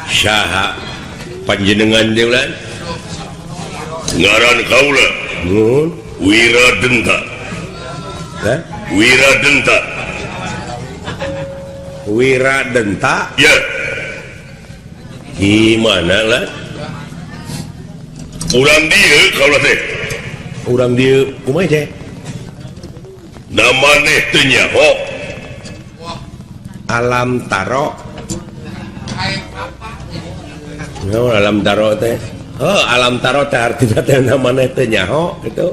Syaha panjenengan dewan ngaran kaula Wiradenta. Wiradenta. Wiradenta Ya. gimana lah Urang dia kaula teh. orang dia kumaha teh Namaneh teu nyaho. alam taro no, alam taro teh alam taro teh artinya teh namanya teh nyaho gitu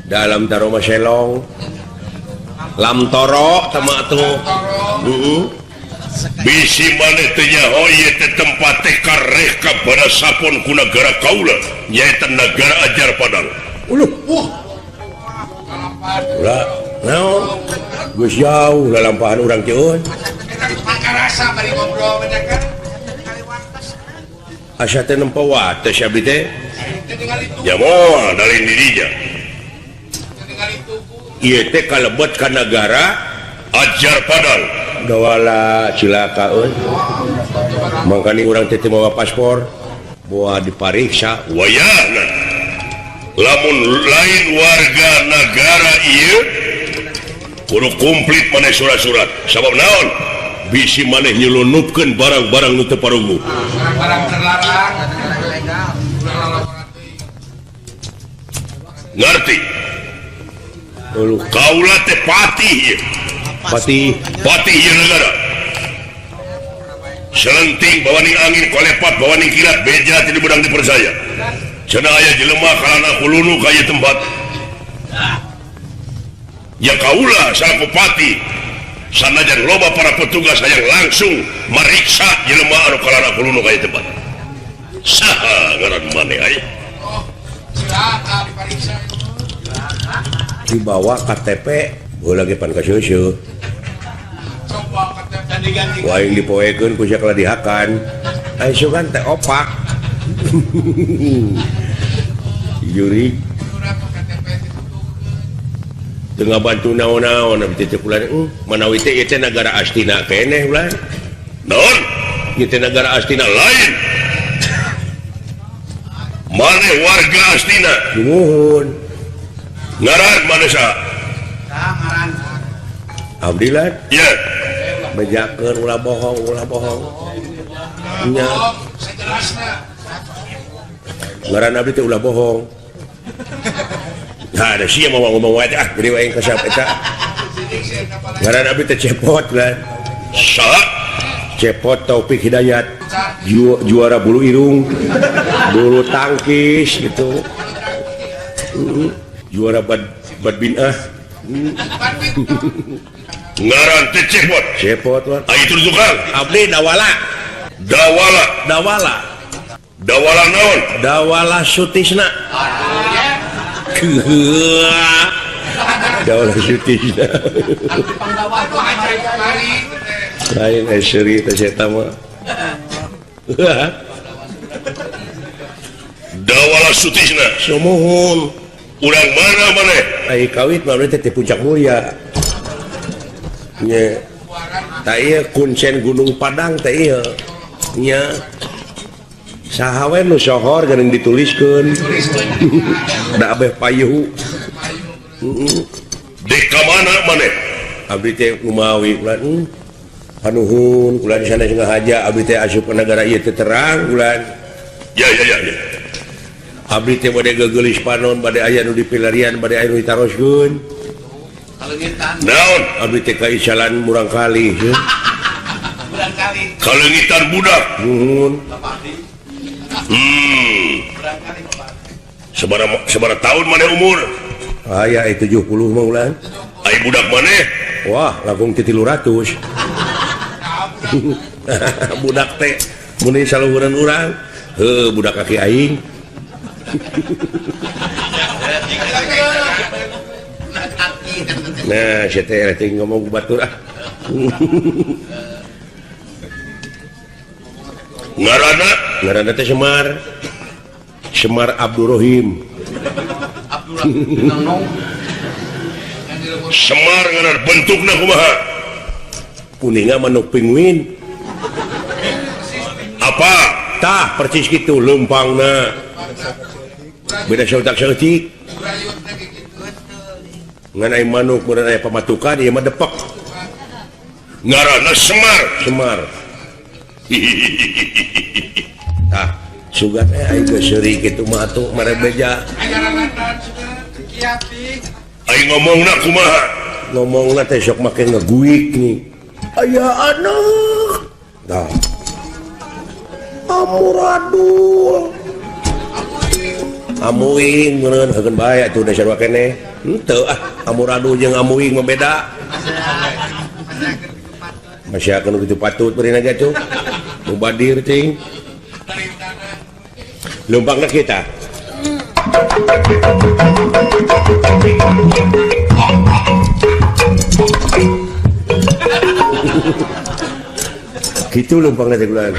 dalam taro mah selong lam toro tema tuh Bisi maneh teu nyaho ieu teh tempat teh kareh kabada sapon ku nagara kaula nyaeta nagara Ajar Padang. uluh ulah naon geus jauh lalampahan urang teh rasa bari ngobrol menjaga asa teh nempo wates abdi teh Ya moal dalin dirinya. ieu teh kalebet ka negara Ajar Padang. dawala cilaka mangkani urang teh mawa paspor bawa dipariksa Wayahna lamun lain warga negara ieu kudu komplit maneh surat-surat. Sabab naon? Bisi maneh nyelunupkeun barang-barang nu teu parunggu. barang terlarang Ngarti? dulu Kaula teh patih ieu. pati Ieu negara. Selenting bawaning angin kolepat bawaning kilat beja teu beudang dipercaya. Cenah aya jelema kalana kulunu ka ieu tempat. Ya kaula salaku pati sanajan loba para petugas hayang langsung mariksa jelema anu kalana kulunu ka ieu tempat. Saha ngaran maneh aya? silakan diperiksa dibawa KTP boleh lagi pan ka seuseuk coba kata diganti waing dipoekeun ku sakala dihakan aya sugan teh opak juri tengah bantu naon-naon abdi teh kula manawi teh ieu teh negara astina keneh ulah Naon? ieu teh negara astina Lain. Maneh warga astina. nuhun Ngaran maneh saha? ngaran abdi lah Ya. bejakeun ulah bohong nya sejelasnya ngaran abdi teh ulah bohong nah ada sia mau ngomong wae jadi wae ka siapa eta ngaran abdi teh cepot lah Saha? cepot Taufik Hidayat juara bulu irung bulu tangkis gitu juara badminah Ngaran teh Cepot. cepot lah Ah itu tukang. abdi dawala Dawala. Dawala naon? dawala sutisna dawala sutisna lain eseri teh eta mah Dawala Sutisna. sumuhun Urang mana maneh? ai kawit mah teh puncak mulia nya ta ieu kuncen Gunung Padang teh ieu nya saha we nu sohor geuning dituliskeun da abeh payuh Dek ka mana maneh? abdi teh umawi ulan panuhun ulan di sana jeung haja abdi teh asup ka negara ieu teh terang ulan Ya. abdi teh bade gegelis panon bade aya nu dipilarian bade aya nu ditaroskeun Naon? abdi teh ka isalan murang kali bulan kali Kalengitan budak. nuhun Sabaraha tahun maneh umur? aya 70 mah ulan Ai budak maneh? wah langkung ti 300 budak teh mun saluhureun urang heuh budak kaki aing nah saya teh ngomong batur Ngaranna teh Semar Abdurrahim Semar ngaran bentukna kumaha? kuninga manuk penguin tah persis gitu lempangna beda sautak-sautik Rayut lagi gitu. ngan aya manuk kemudian aya pamatukan ieu mah depek ngaranna Semar. Semar tah sugan aing geus seuri kitu mah atuh mare beja Ajaran lantaran sudah kiapi. Aing ngomongna kumaha? ngomongna teh sok make ngeguik nih aya anak tah amuradul amuing meureun hageun bae atuh da sarua keneh henteu amuradul jeung amuing mah beda masih akan begitu patut beri naga tuh mubadir ting lumpang kita gitu lumpang nanti bulan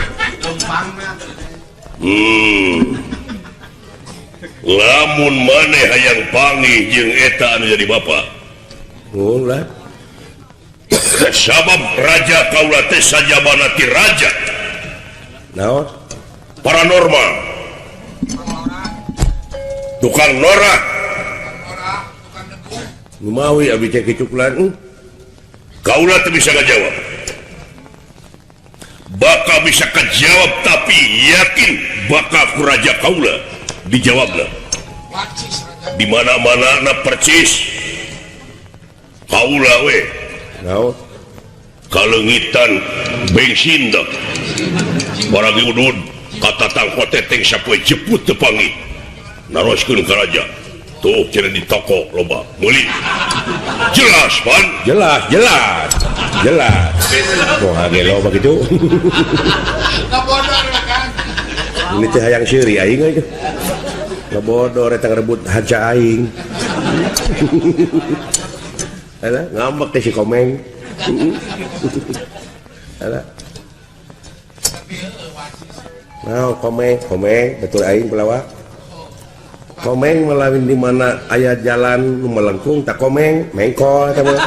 Lamun maneh hayang panggih jeung eta anu jadi bapak. ulah Sabab raja kaula teh sajabana ti raja naon paranormal. Tukang norak. numawi abi cek kitu kulan Kaula teu bisa ngajawab. Bakal bisa kejawab tapi yakin bakal ku raja kaula dijawabna. Wacis raja. Di mana-mana na percis. Kaula we naon kalengitan bensin dah. Barang udud kata tangko teteng sapoe jeput teu panggih. Naroskeun ka raja. Tuh cenah di toko loba meuli. Jelas pan. jelas mau hage lo begitu Ngabodor lah kan. ini teh hayang seuri aing aja ngabodor eta ngarebut haja aing alah ngambek teh si komeng alah nah komeng betul aing pelawak komeng melawin di mana aya jalan nu melengkung tak komeng mengkol eta mah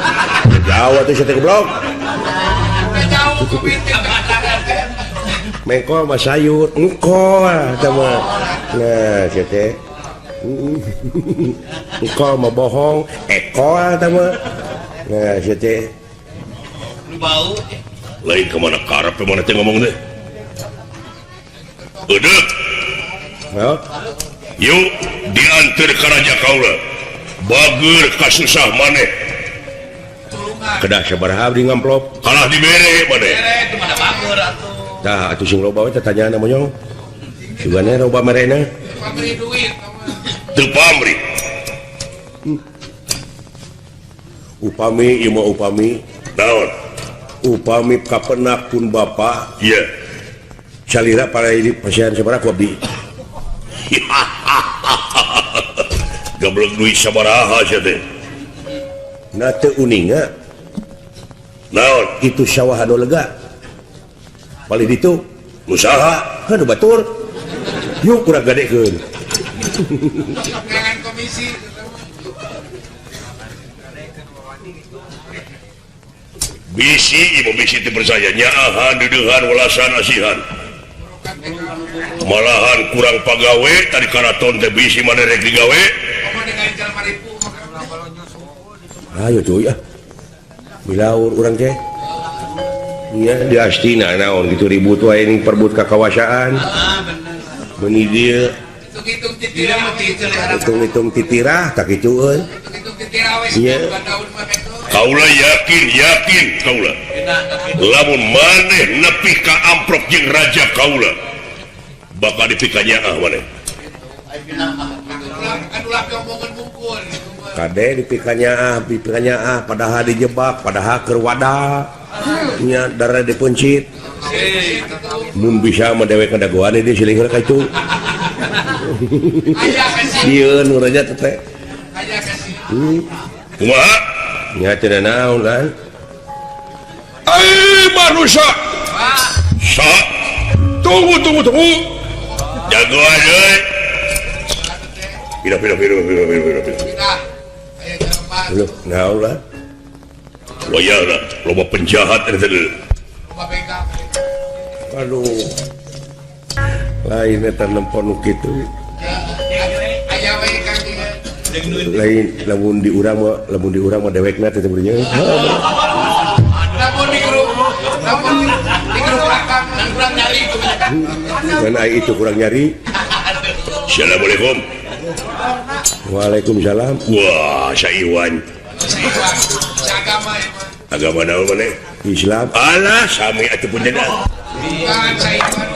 Jawa tuh saya blok Udah jauh ke bintik. mengkol mah sayur engkol eta mah nah sia teh engkol mah bohong ekol eta mah nah sia teh Lu bau. Lain kemana karep mana teh ngomong teh. Udah. nah Yuk diantar ke raja kaula. Bager kasusah maneh. kedah sabaraha di ngamplop Kalah dibere maneh. Itu mana bagur atuh. tah atuh sing loba we teh tanyana monyong sugana loba marena Paberi duit kamu. Teu pamri. upami ieu mah upami Naon? upami kapenak pun bapa Iya. salira para ini pasian sabaraha ku abdi Gablek duit sabaraha sia teh. na teu uninga Naon? itu sawah anu lega paling ditu Usaha. anu batur yuk kurang gadekeun Jangan komisi. Bisi ibu bisi teu percaya nyaahan deudehan welasan asihan. Malahan kurang pagawe tadi karaton teh bisi maneh rek digawe. Kamu dengan jalan maripu. ayo cuy bilaur urang teh iya di Astina naon gitu ribut wae ning perbut kakawasaan Ah bener. meuni dieu Hitung-hitung titira mati celana. hitung-hitung titirah tak kitu euy Hitung-hitung titira wes. Iya. 2 tahun mah betul. Kaula yakin kaula. Lamun maneh nepi ka amprok jeung raja kaula. Bakal dipikanya maneh. Kan ulah omongan bungkul. kade dipikanya padahal dijebak padahal keur wadah nya darah dipencit mun bisa mah dewek kadagoan dia silih ka itu Aja kasih. dieun nu raja teh Aja kasih. Kumaha? nya teu naon lan Ai manusia. Wah. Sa. Tunggu. Jagoan euy. Pira. Nah. Ayo jalan pak. lu naon lan Wayana loba penjahat eta teh. Rumah bengkak. aduh lain eta nempon kitu Aya we Kang ieu. lain lamun di urang mah dewekna teh benernya Namun di grup belakang dan kurang nyari itu. kan itu kurang nyari. Assalamualaikum. Waalaikumsalam. Wah, Saiwan. Seagama ya, Mas. Agama naon maneh? Islam. Alah, sami atuh pun cenah. Bukan Saiwan.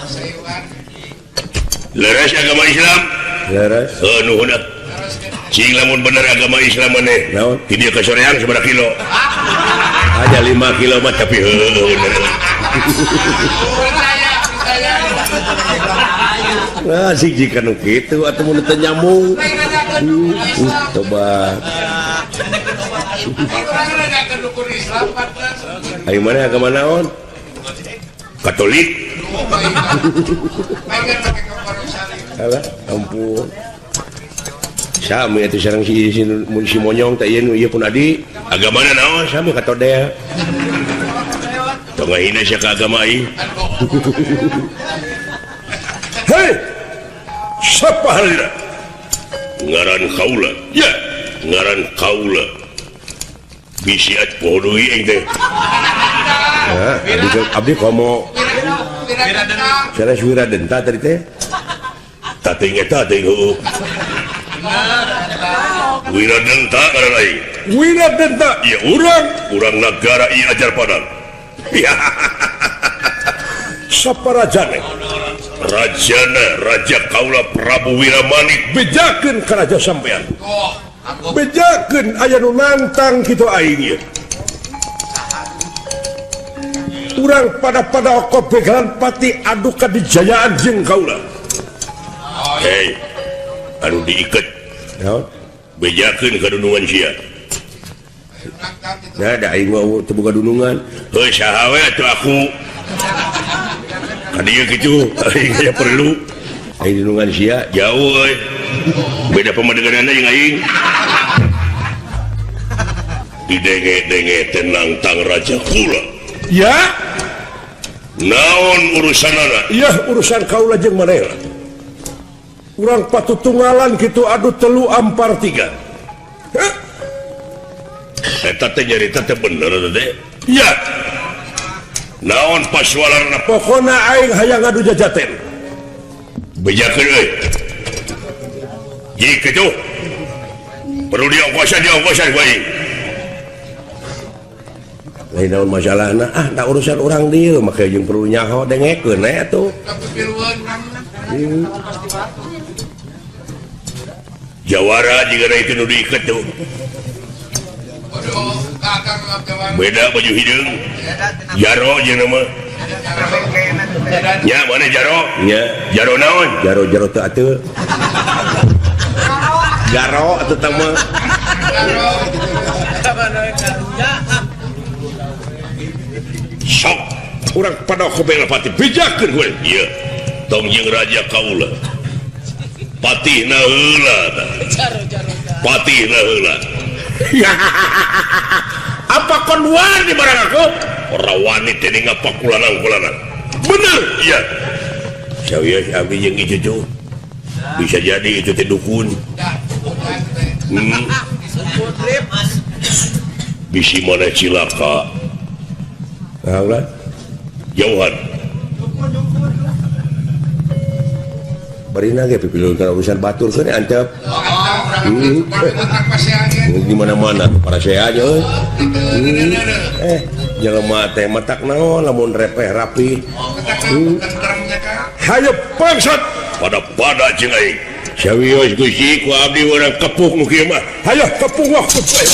Saiwan. Leres agama Islam. Leres. Nuhun. Cing lamun bener agama Islam maneh. Naon? Di dieu ke soreang sabaraha kilo? Aja 5 kilo mah tapi Percaya. nah siji kanu kitu atuh mun teu nyambung. Lain ngajakeun Islam. Coba Orang ngajakeun dukun Islam pantas. ayo mana agama naon? Katolik. Baik. Pengen pakai kafaru salih. Alah, ampun. Sami atuh sareng si monyong teh ieu pun adi. Agamana naon? Sami katodea. Tong ngahina sia ka agama ieu. Hei, Siapa halina? Ngaran kaula. Ya, ngaran kaula. Bisiat poho deui aing teh. abdi komo Wiradenta. sanes Wiradenta tadi teh. Tating eta teh heueuh. Wiradenta ngaran aing. Wiradenta. Ya urang nagara ieu ajar padang. Saparajane Rajana Raja Kaula Prabu Wiramanik bejakeun ka raja sampean. Oh, aku Bejakeun aya nu nantang kitu aing ieu. Urang pada okop begalan pati adu kadijayaan jeung kaula. hei anu diiket Naon? bejakeun kadunungan sia. nangkap itu. Nah, da aing mah teu boga dunungan. Heuh saha we atuh aku kadieu kitu aing aya perlu Aing dunungan sia. jauh euy. Beda pamadeganana jeung aing. Didenge-denge tenang tang raja kula. Ya, Naon urusanana? iya urusan kaula jeung manehna. Urang patutunggalan kitu adu 3 ampar 3. Hah? Eta teh nyarita teh bener teh. Iya, Naon paswalarna? pokona aing hayang adu jajaten. Bejakeun euy. Ji kitu. Perlu diongkosan ku aing. Lain naon masalahna, da urusan urang dieu make jeung perlu nyaho dengekeun atuh. Tapi piluan. Jawara jika itu nu diiket tuh. Waduh, kakak ngap Beda baju hidung. Jaro jeung nama. Nya mana jaro? Nya, Jaro naon? jaro teu atuh. Garo atuh teh mah. Sok. Urang pada kobel pati bejakeun we. Iya. Tong jeung raja kaula. Patihna heula. Patihna heula. Apa kon wani barang aku? Ora wani teh ngapakulanang-kulanang. Bener. Iya. Sawias abdi jeung ieu cucu. Bisa jadi itu teh dukun. Bisi mana cilaka. Nah, Jauhan. barina ge pipilun kana urusan batur keun antep. Di mana-mana para saya aja euy. Jelema teh matak naon lamun repeh rapi. Hayo pangsat Pada jeung aing. sawios Gusti ku abdi urang kepuh nu kieu mah. Hayo kepuh waktu teh.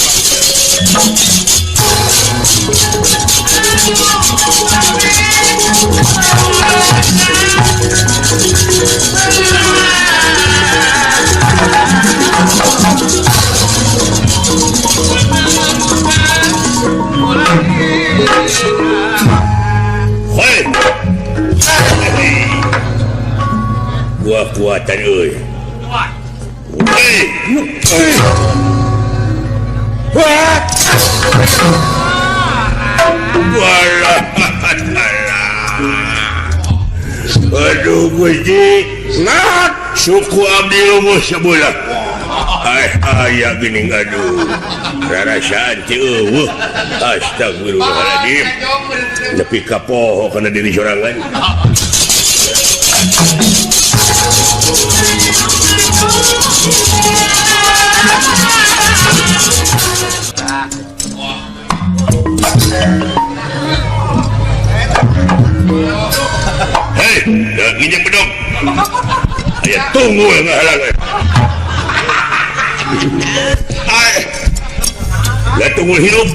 Hei. Gua kuatan euy. Hei. Wah, Walah. Aduh Gusti, suku abdi lumuh sebulan. Aya geuning aduh. Rarasaan ti eueuh. Astagfirullahaladzim. Nepi ka poho kana diri sorangan. Hei, nginjek bedog. Aya tunggu yang ngahalang. Lah tunggu hidup.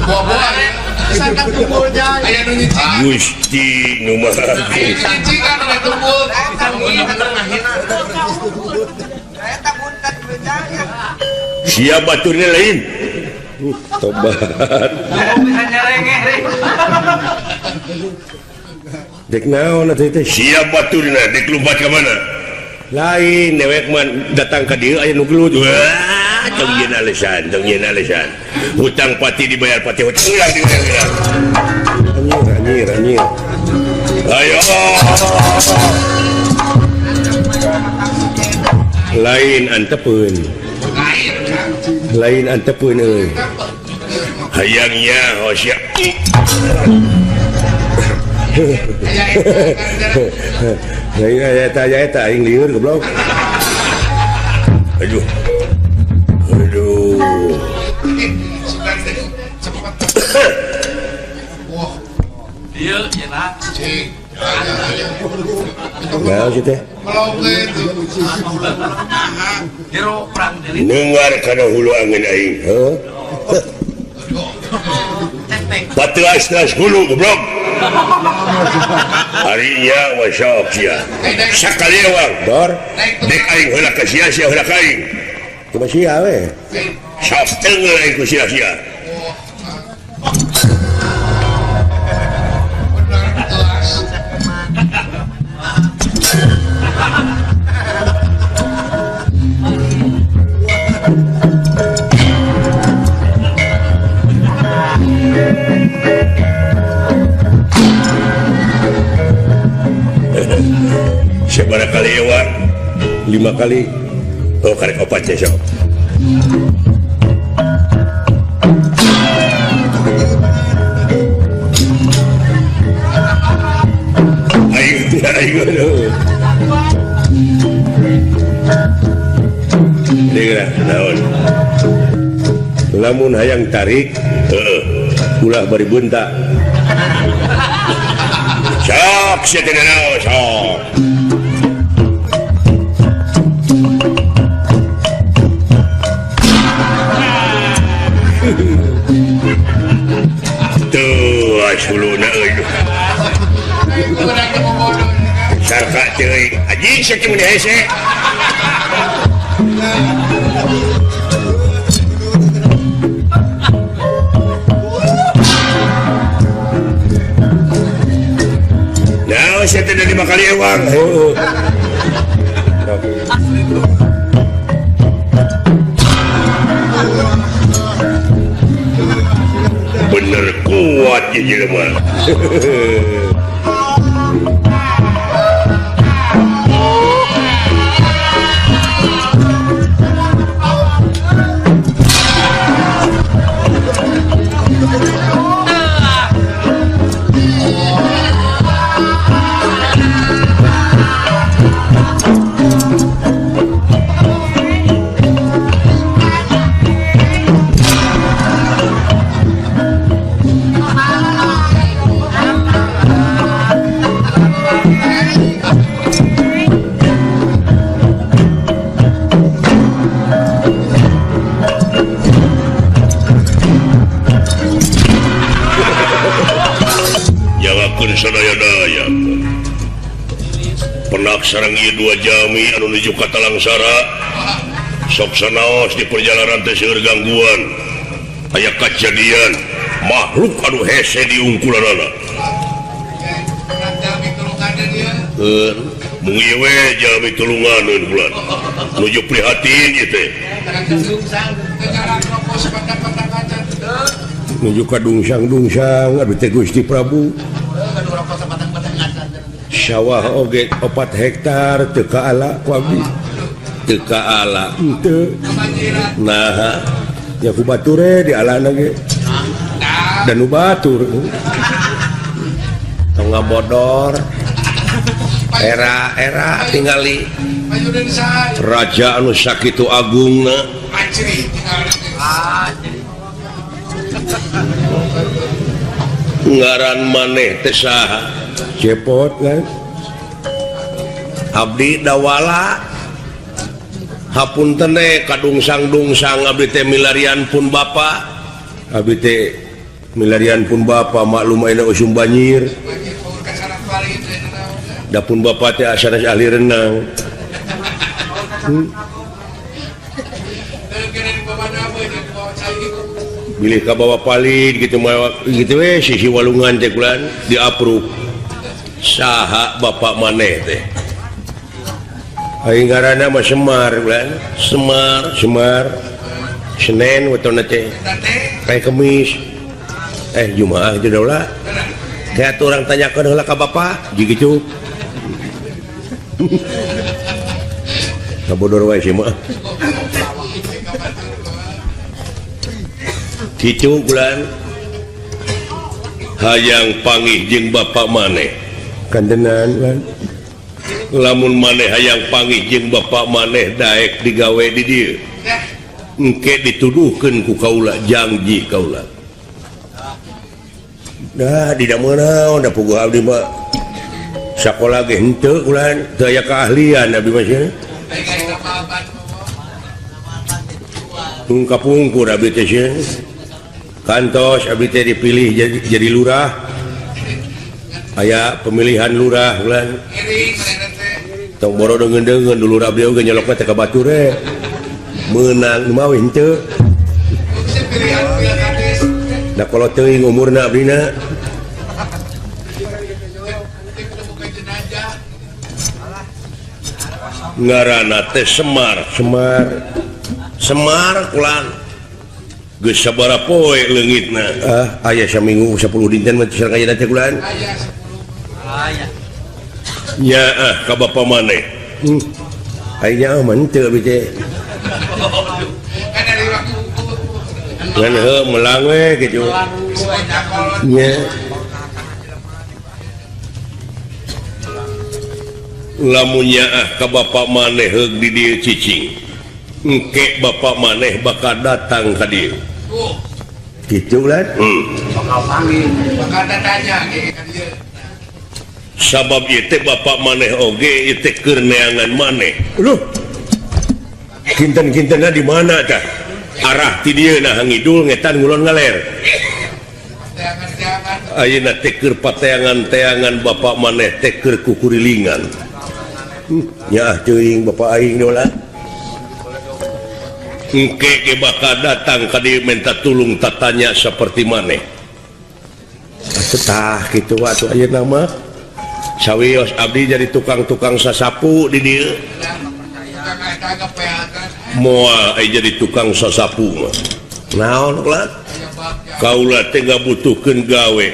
Buah-buah ya. Misalkan tunggulnya. Aya nu nyicing. Gusti nu Maha Aya nyicing kan ada tunggul. Siap baturnya lain. Tobat. Dek naon atuh teh? Siap baturna dek lumpat ke mana? Lain dewek man datang ka dieu aya nu gelut. Wah, tong ieun alasan. Hutang pati dibayar pati hutang ulang dibayar. Anjir. Ayo. Lain antepeun euy. Hayangnya hosya. Lain aya eta aing lieur goblok. Aduh. Iya, enak. Cing. Naon sih teh? Meloke itu. Hero perang diri. Dengar kana hulu angin aing. Heuh. Patras hulu goblok. Harinya wasok sia. Sakali wang. Dor, Dek aing heula ka sia-sia heula ka aing. kumaha sia we? Saf teungel aing ku sia-sia. Benar kelas. Sabaraha kali wang? 5 kali. Oh, karek opat ya sok. Aing. Dengar Naon? lamun hayang tarik ulah bari bunta. Sok, sia teh naon sok. Tuh, asuluna euy. Benar ke bodoh. Sarka teuy. Anjing sakieu mun hese. Nah, saya tidak 5 kali ewang. Heuh. Bener kuat ya jelema. Sadaya-daya penak sareng ieu 2 jami anu nuju ka Talangsara sok sanaos di perjalanan teh seueur gangguan aya kajadian makhluk anu hese di ungkulanana. Jami tulungannya dia. Mung ieu we jami tulunganeun bulan nuju prihatin ieu teh. Negara propos patang-patang acan. Nuju ka dungsang aduh teh Gusti Prabu. sawah oge 4 hektar teka ala ku abdi teka ala henteu nah nya ku bature di alana ge dan nu batur tong ngabodor era tingali raja anu sakitu agungna ngaran maneh teh saha cepot kan abdi dawala hapunten kadungsang-dungsang abdi teh milarian pun bapa abdi teh milarian pun bapa maklum ayeuna usum banjir da pun bapa teh asana ahli renang bilih ka bawa palid gitu we sisi walungan teh kulan di-approve saha bapak maneh teh aing ngaranna mah Semar kulan Semar Senin wetona teh kayak Kemis Jumaah itu daulah kayak orang tanyakan heula ka bapak gitu kabodor wae sih mah kitu bulan hayang panggih jeung bapak maneh kandenan kan lamun maneh hayang panggih jeung bapak maneh daek digawe di dieu engke dituduhkeun ku kaula janji kaula dah tidak meunang da puguh abdi mah sakola ge henteu ulan teu aya keahlian abdi mah sia kapungkur abdi teh sia kantos abdi teh dipilih jadi lurah aya pemilihan lurah ulan tong boro deungeun dulu abdi oge nyolokna teh ka bature meunang mah henteu da kalau teuing umurna abdina ngaranna teh Semar kulan geus sabaraha poe leungitna aya saminggu 10 dinten mah sareng aya teh kulan nya ka bapa maneh aya mah henteu abdi teh ngan melang we gitu nya lamunnya ka bapak maneh heug di dieu cicing engke bapak maneh bakal datang ka dieu kitu lan bakal panggil bakal datanya ka dieu sabab ieu teh bapak maneh oge ieu teh keur neangan maneh loh kinten-kintenna di mana tah arah ti dieu nah ngidul ngetan ngulon ngaler ayeuna teh keur pateangan-teangan bapak maneh teh keur kukurilingan nya teuing bapak aing dola engke ge bakal datang ka dieu minta tulung tatanya seperti maneh tah kitu atuh ayeuna mah sawios abdi jadi tukang-tukang sasapu di dieu moal jadi tukang sasapu mah naon ulah kaula teh ngabutuhkeun gawe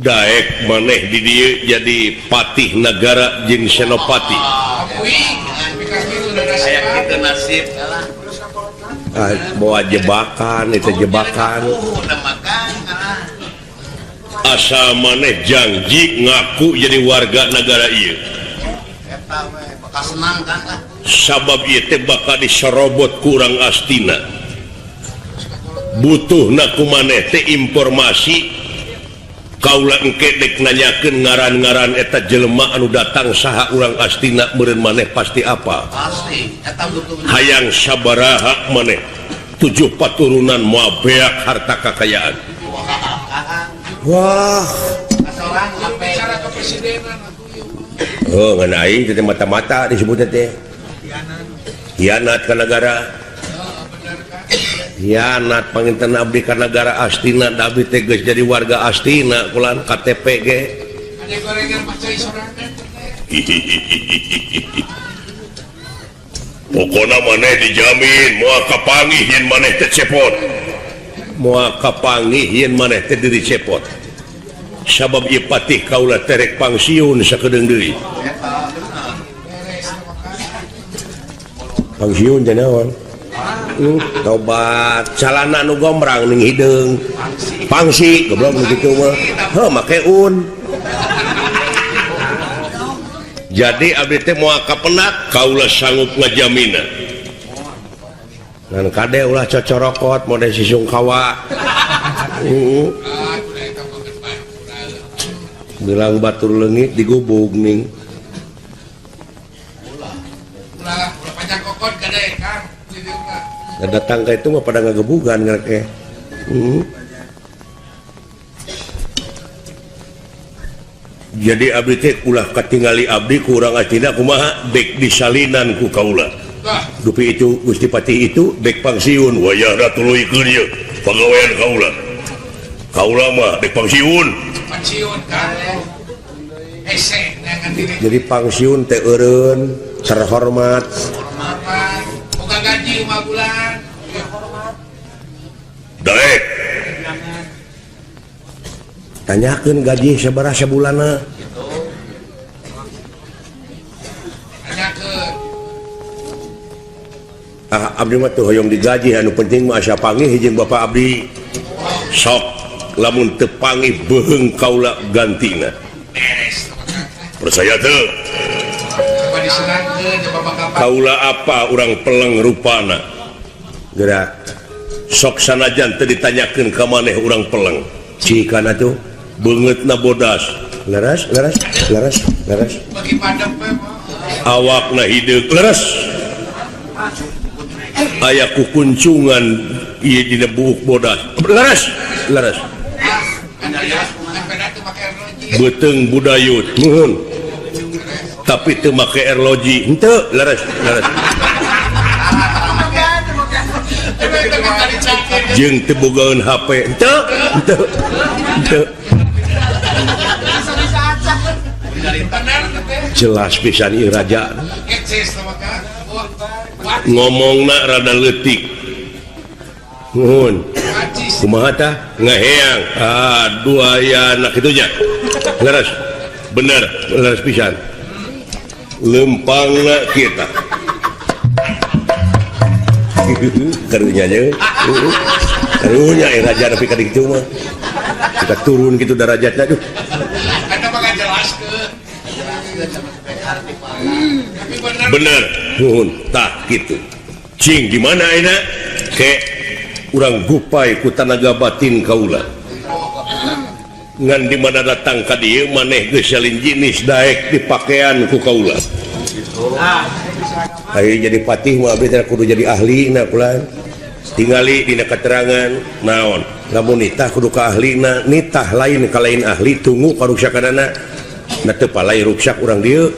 daek maneh di dieu jadi patih negara jeung senopati aya kitu nasib bawa jebakan itu jebakan asa maneh janji ngaku jadi warga negara ieu sabab ieu teh bakal diserobot ku urang Astina butuhna ku maneh teh informasi kaula engke dek nanyakeun ngaran-ngaran eta jelema anu datang saha urang Astina meureun maneh pasti apa pasti eta butuh hayang sabaraha maneh 7 paturunan moal beak harta kakayaan wah asorang bicara ke presidenan oh ngan aing teh mata-mata disebutna teh hianat ka negara hianat panginten abdi ka negara Astina da abdi teh geus jadi warga Astina kulan KTP ge pokona maneh dijamin moal kapanggih yen maneh teh cepot moal kapanggih yen maneh teh diri cepot sabab ieu patih kaula terek pangsiun sakedeung deui pangsiun teh naon tobat calana nu gombrang ning hideung pangsi goblok nu kitu mah heuh make un jadi abdi teh moal kapenak kaula sanggup ngajamina ngan kade ulah cocorokot mode si sungkawa bilang batur leungit digubug ning ulah panjang kokot gede Kang datang ka itu mah pada ngagebugan ngareke jadi abdi teh ulah katingali abdi kurang atina kumaha dek disalinan ku kaula dupi itu Gusti Patih itu dek pangsiun wayahna tuluykeun ieu pagawean kaula mah dek pangsiun Kang ese dengan diri jadi pangsiun teh eureun terhormat boga gaji 5 bulan daek tanyakeun gaji sabaraha sabulana abdi mah teu hoyong digaji anu penting mah asa panggih jeung Bapak abdi sok lamun teu panggih beuheung kaula gantina percaya teu kaula apa urang peleng rupana gerak sok sanajan teu ditanyakeun ka maneh urang peleng cikana tuh beungeutna bodas leres bagi padam awakna hideuk leres aya kukuncungan ieu dina buuk bodas leres beteung budayut nuhun tapi teu make erloji henteu leres jeung teu bogaeun HP henteu jelas pisan ieu raja ngomongna rada leutik nuhun kumaha tah ngaheang aduh aya anak kitu nya leres bener leres pisan lempangna kita karunya nya karunya raja tapi ka ditu mah kita turun gitu derajatna tuh ada mah jelas ke bener nuhun tah kitu cing di mana ayeuna ke urang gupai ku tanaga batin kaula ngan di mana datang ka dieu maneh geus salin jinis daek di pakaian ku kaula aya jadi patih mah abdi teh kudu jadi ahli na kulan tingali dina keterangan naon lamun nitah kudu ka ahlina nitah lain ka lain ahli tunggu ka ruksakanana na teu palai ruksak urang dieu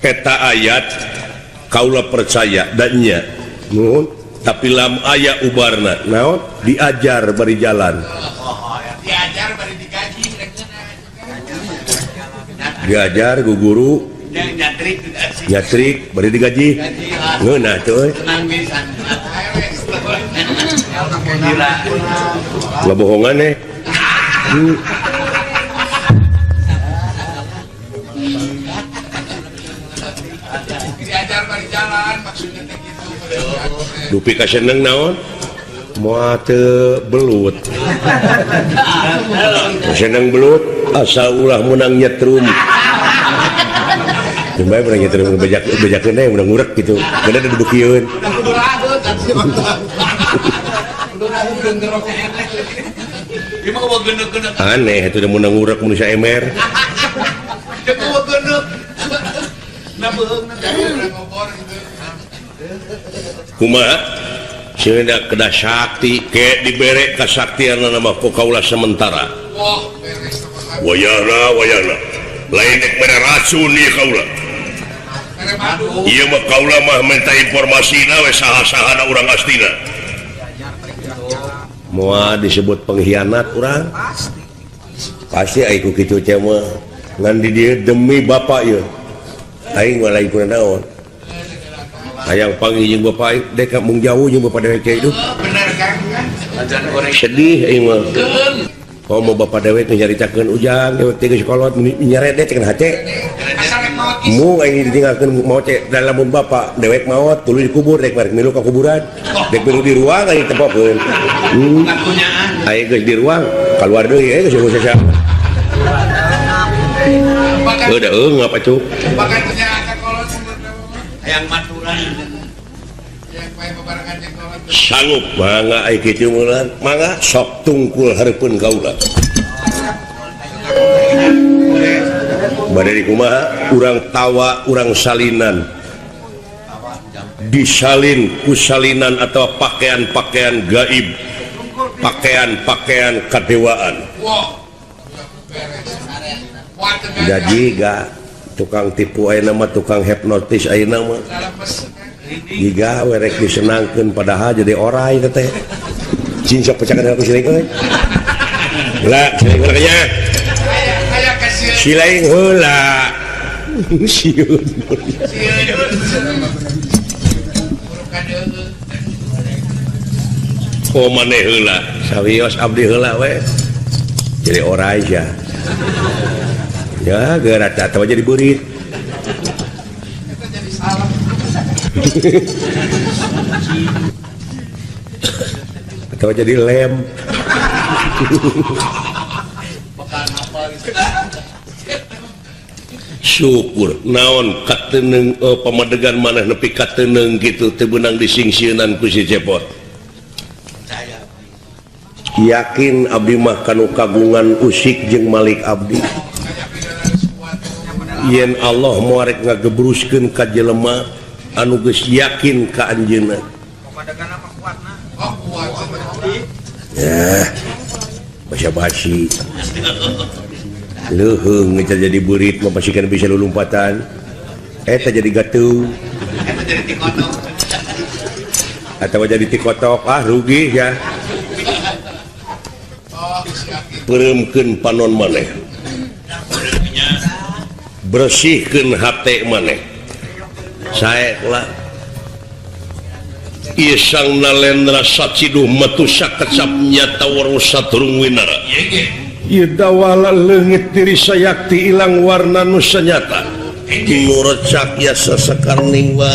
eta ayat kaula percaya dannya nuhun tapi lam aya ubarna naon diajar bari jalan diajar bari digaji diajar ku guru nyatrik bari digaji ngeunah teu euy ngabohongan diajar bari jalan maksudnya gitu dupi ka seneng naon moal teu belut seneng belut asal ulah menang nyetrum Jumbai pernah nyetrum bejakeun teh menang ngurek gitu kada duduk kieun aneh itu udah menang ngurek mun sa emer kumaha cenah kedah sakti ke dibere kasaktian nama kaula sementara wayahna lain dek mere racun ieu kaula ieu mah kaula mah minta informasina we saha-sahana urang astina moal disebut pengkhianat urang pasti aya ku kitu teh mah ngan di dieu demi bapak ieu aing mah lain kuna naon hayang panggil jeung bapak dek mung jauh jeung bapak dewek itu bener Kang sedih mau bapak dewek nyaritakeun ujang dewek teh geus kolot nyeret teh cenah hate mu aing ditinggalkeun mau cek dalam bapak dewek maot tuluy dikubur dek bareng milu ka kuburan dek milu di ruang aing tempokeun aing geus di ruang keluar deui geus geus sia udah ngapa cuk bahkan punya kolot yang maturan yang bae bebarengan jeung kolot sanggup mangga ai kitu meureun mangga sok tungkul hareupeun kaula bade kumaha urang tawa urang salinan disalin ku salinan atau pakaian-pakaian gaib pakaian-pakaian kadewaan jadi ga tukang tipu ayeuna mah tukang hipnotis ayeuna mah giga werek disenangkeun padahal jadi orai teh cing sok pecakan aku sileung euy lah sileung nya sileung heula sieun oh maneh heula sawios abdi heula we jadi orai ya geura atau jadi beurit atau jadi lem syukur naon kateneung pamadegan maneh nepi kateneung kitu teu beunang disingsieunnan ku si cepot yakin abdi mah kanu kagungan usik jeung malik abdi yen Allah moarek ngagebruskeun ka jelema anu geus yakin ka anjeunna ya basa-basi leuheung ngejar jadi burit mah pasti kan bisa lulumpatan eta jadi gatuh eta jadi tikotok atau jadi tikotok rugi ya pereumkeun panon maneh bersihkeun hate maneh saeklah ieu sang nalendra saciduh metu sakecap nyata warusat turung winara ieu dawala leungit diri sayakti ilang warna nu sanyata nurecak ya sasakarning wa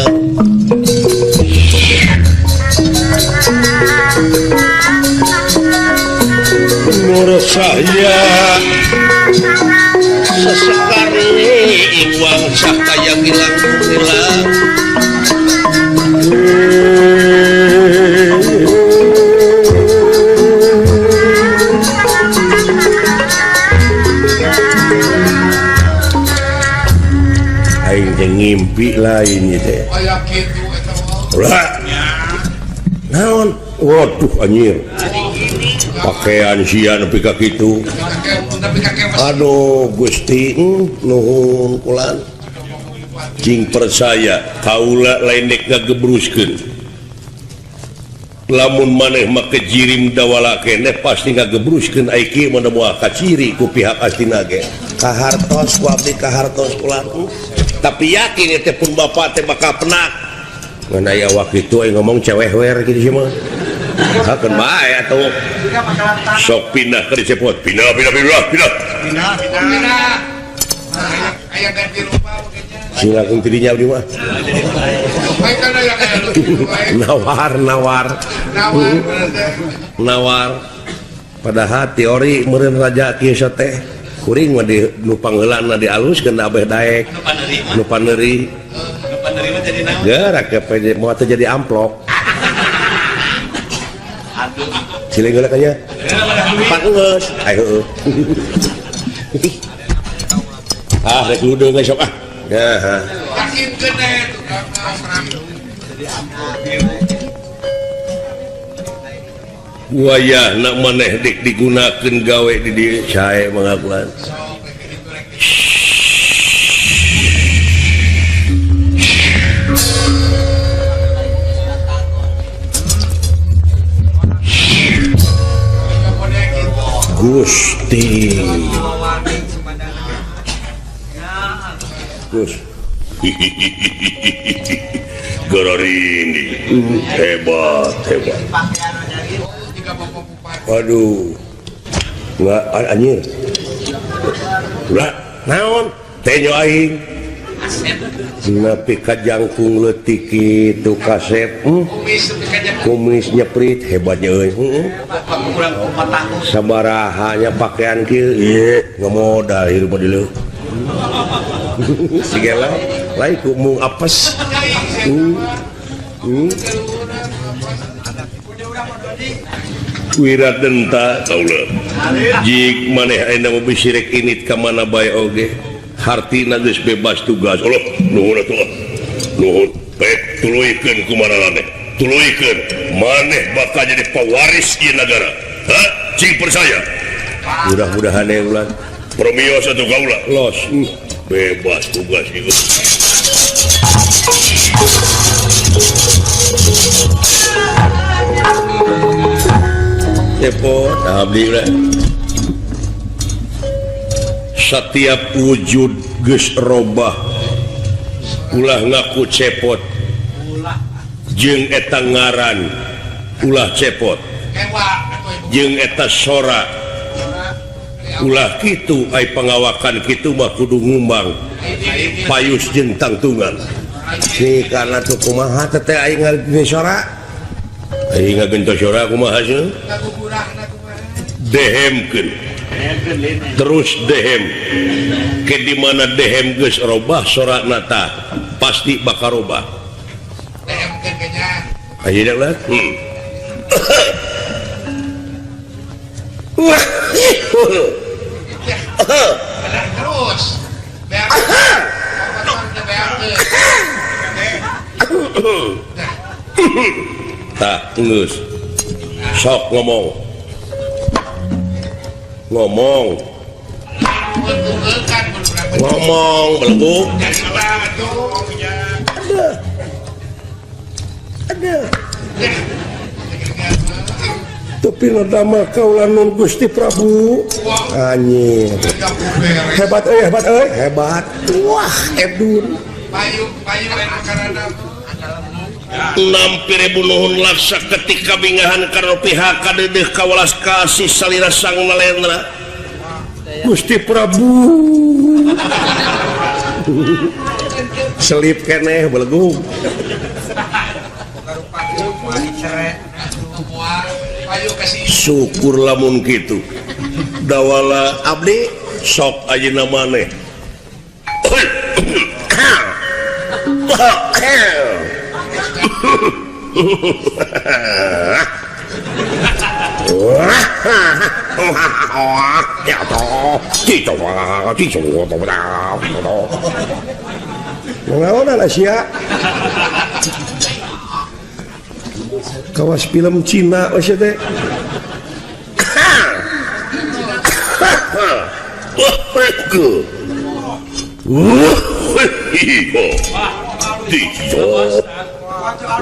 nurusaya sesekali iwang cahaya gilang-gilang aing teh ngimpi lain teh aya kitu eta ulah naon waduh anjir pakaian sia nepi ka kitu aduh Gusti nuhun kulan cing percaya kaula lain dek ngagebruskeun lamun maneh make jirim dawala keneh pasti ngagebruskeun ai kieu mun moal kaciri ku pihak astina ge kahartos ku abdi kahartos kulan tapi yakin teh pun bapak teh bakal penak ngan aya wakitu ai ngomong cewek wer kitu sih mah hakeun bae atuh sok pindah ka dicepot pindah aya ganti rupa silakan tidinya abdi mah nawar padahal teori meureun raja kieu teh kuring mah di nu pangheulana dialuskeun abeh daek nu paneuri mah jadi naon gerak ke mau teh jadi amplop sileung geulak nya pangeus ayo rek ludeung geus sok ya yakin gede wayah nak maneh dik digunakeun gawe di dieu sae mengakuan Gusti Gus Gararini hebat waduh nggak anjir udah naon teh aing nepi ka jangkung leutik kitu kasep kumis nyeprit hebatnya euy sabaraha pakaian kieu nggak modal hirup di leuh sigala lain ku mung apes Wiradenta taula jik maneh ayeuna mobil sirek init ka mana bae oge hartina geus bebas tugas Allah nuhun atuh nuhun bae tuluykeun kumaha maneh tuluykeun maneh bakal jadi pewaris ieu nagara ha cing percaya mudah-mudahan ya ulah promios atuh kaula los bebas tugas ieu cepot abdi lah setiap wujud geus robah ulah ngaku cepot jeung eta ngaran ulah cepot jeung eta sora ulah kitu ai pangawakan kitu mah kudu ngumbang payus jeung tangtungan ni karena tuh kumaha teh aing ngarti sora aing ngagento sora kumaha sih dehemkeun terus dehem ke di mana dehem geus robah sora nata pasti bakal robah dehemkeun kenya ayeuna lah wah terus tak geus sok ngomong beleguk ada tapi nadama kaulah nun Gusti Prabu anjir hebat wah Edun nampir nuhun laksa ketika bingahan karo pihak kadedeh kawalas kasih salira sang malendra Gusti Prabu selip keneh beleguk syukur lamun kitu dawala abdi sok ayeuna maneh kawas film Cina teh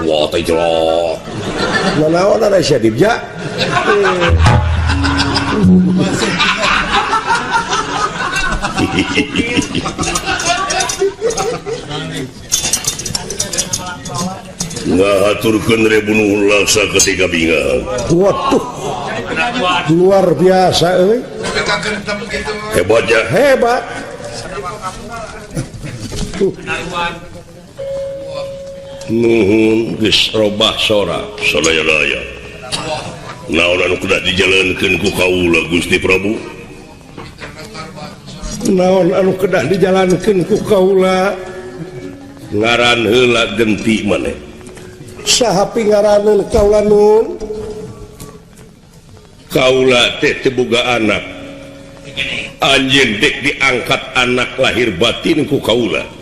wah teh jelok nanaon ada syadibja ngahaturkeun rebunuh laksa ketika bingang waduh luar biasa euy hebatnya hebat nuhun geus robah sora sadaya-daya naon anu kudu dijalankeun ku kaula Gusti Prabu naon anu kedah dijalankeun ku kaula ngaran heula genti maneh saha pingaraneun kaula nun kaula teh teu boga anak anjeun dek diangkat anak lahir batin ku kaula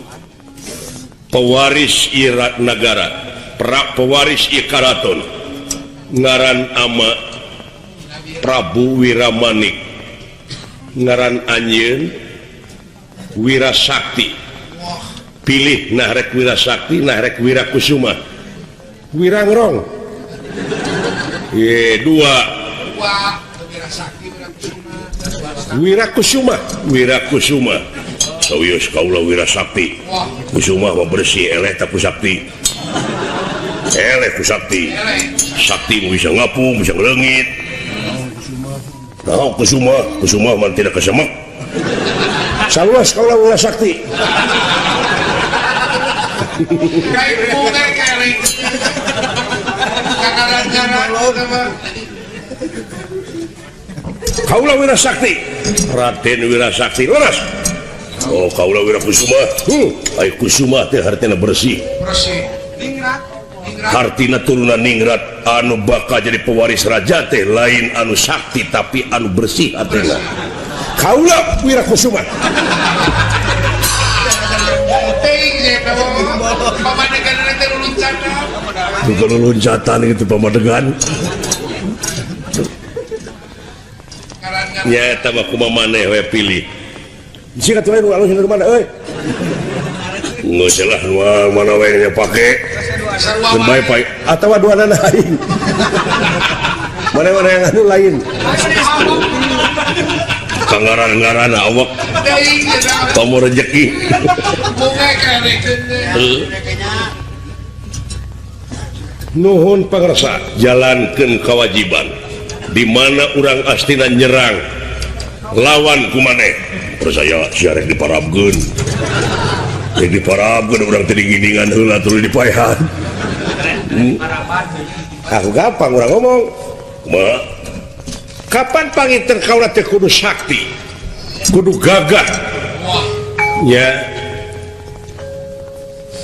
pewaris irat negara pewaris ikaraton ngaran ama Prabu Wiramanik ngaran anjeun Wirasakti pilih nah rek Wirasakti nah rek Wirakusuma Wirangrong dua Wirakusuma sawios kaula Wirasakti kusuma mah bersih eleh tapi sakti eleh ku sakti sakti bisa ngapung bisa ngelengit Nah, kusuma man tidak kesemak. Saluas kaulah Wira Sakti. Kayak bunga kering. Kakaran-karan. Kaulah Wira Sakti. Raden Wira Sakti leras. Oh, kaulah Wira Kusuma. Ai Kusuma teh hartina bersih. Bersih. Ningrat. Hartina turunan ningrat anu bakal jadi pewaris raja teh lain anu sakti tapi anu bersih hatena. Kaulah Wira Kusuma. Bukan loncatan itu pamadegan. Nya eta mah kumaha maneh we pilih. Sikat wae nu alus dari mana euy? Nggak salah mana wae nya pake. Mun bae pai atawa duana aing. Mana-mana yang anu lain. Kangaran-ngaran awak. Tomo rezeki. Bunga kering. Nuhun pangarsa, Jalankeun kewajiban. Di mana orang astina nyerang lawan kumaneh percaya siarek diparabkeun orang tadi gindingan heula tuluy dipaehan. aku gampang urang ngomong. Ma, Kapan pangiter kaulah teh kudu sakti, kudu gagah. nya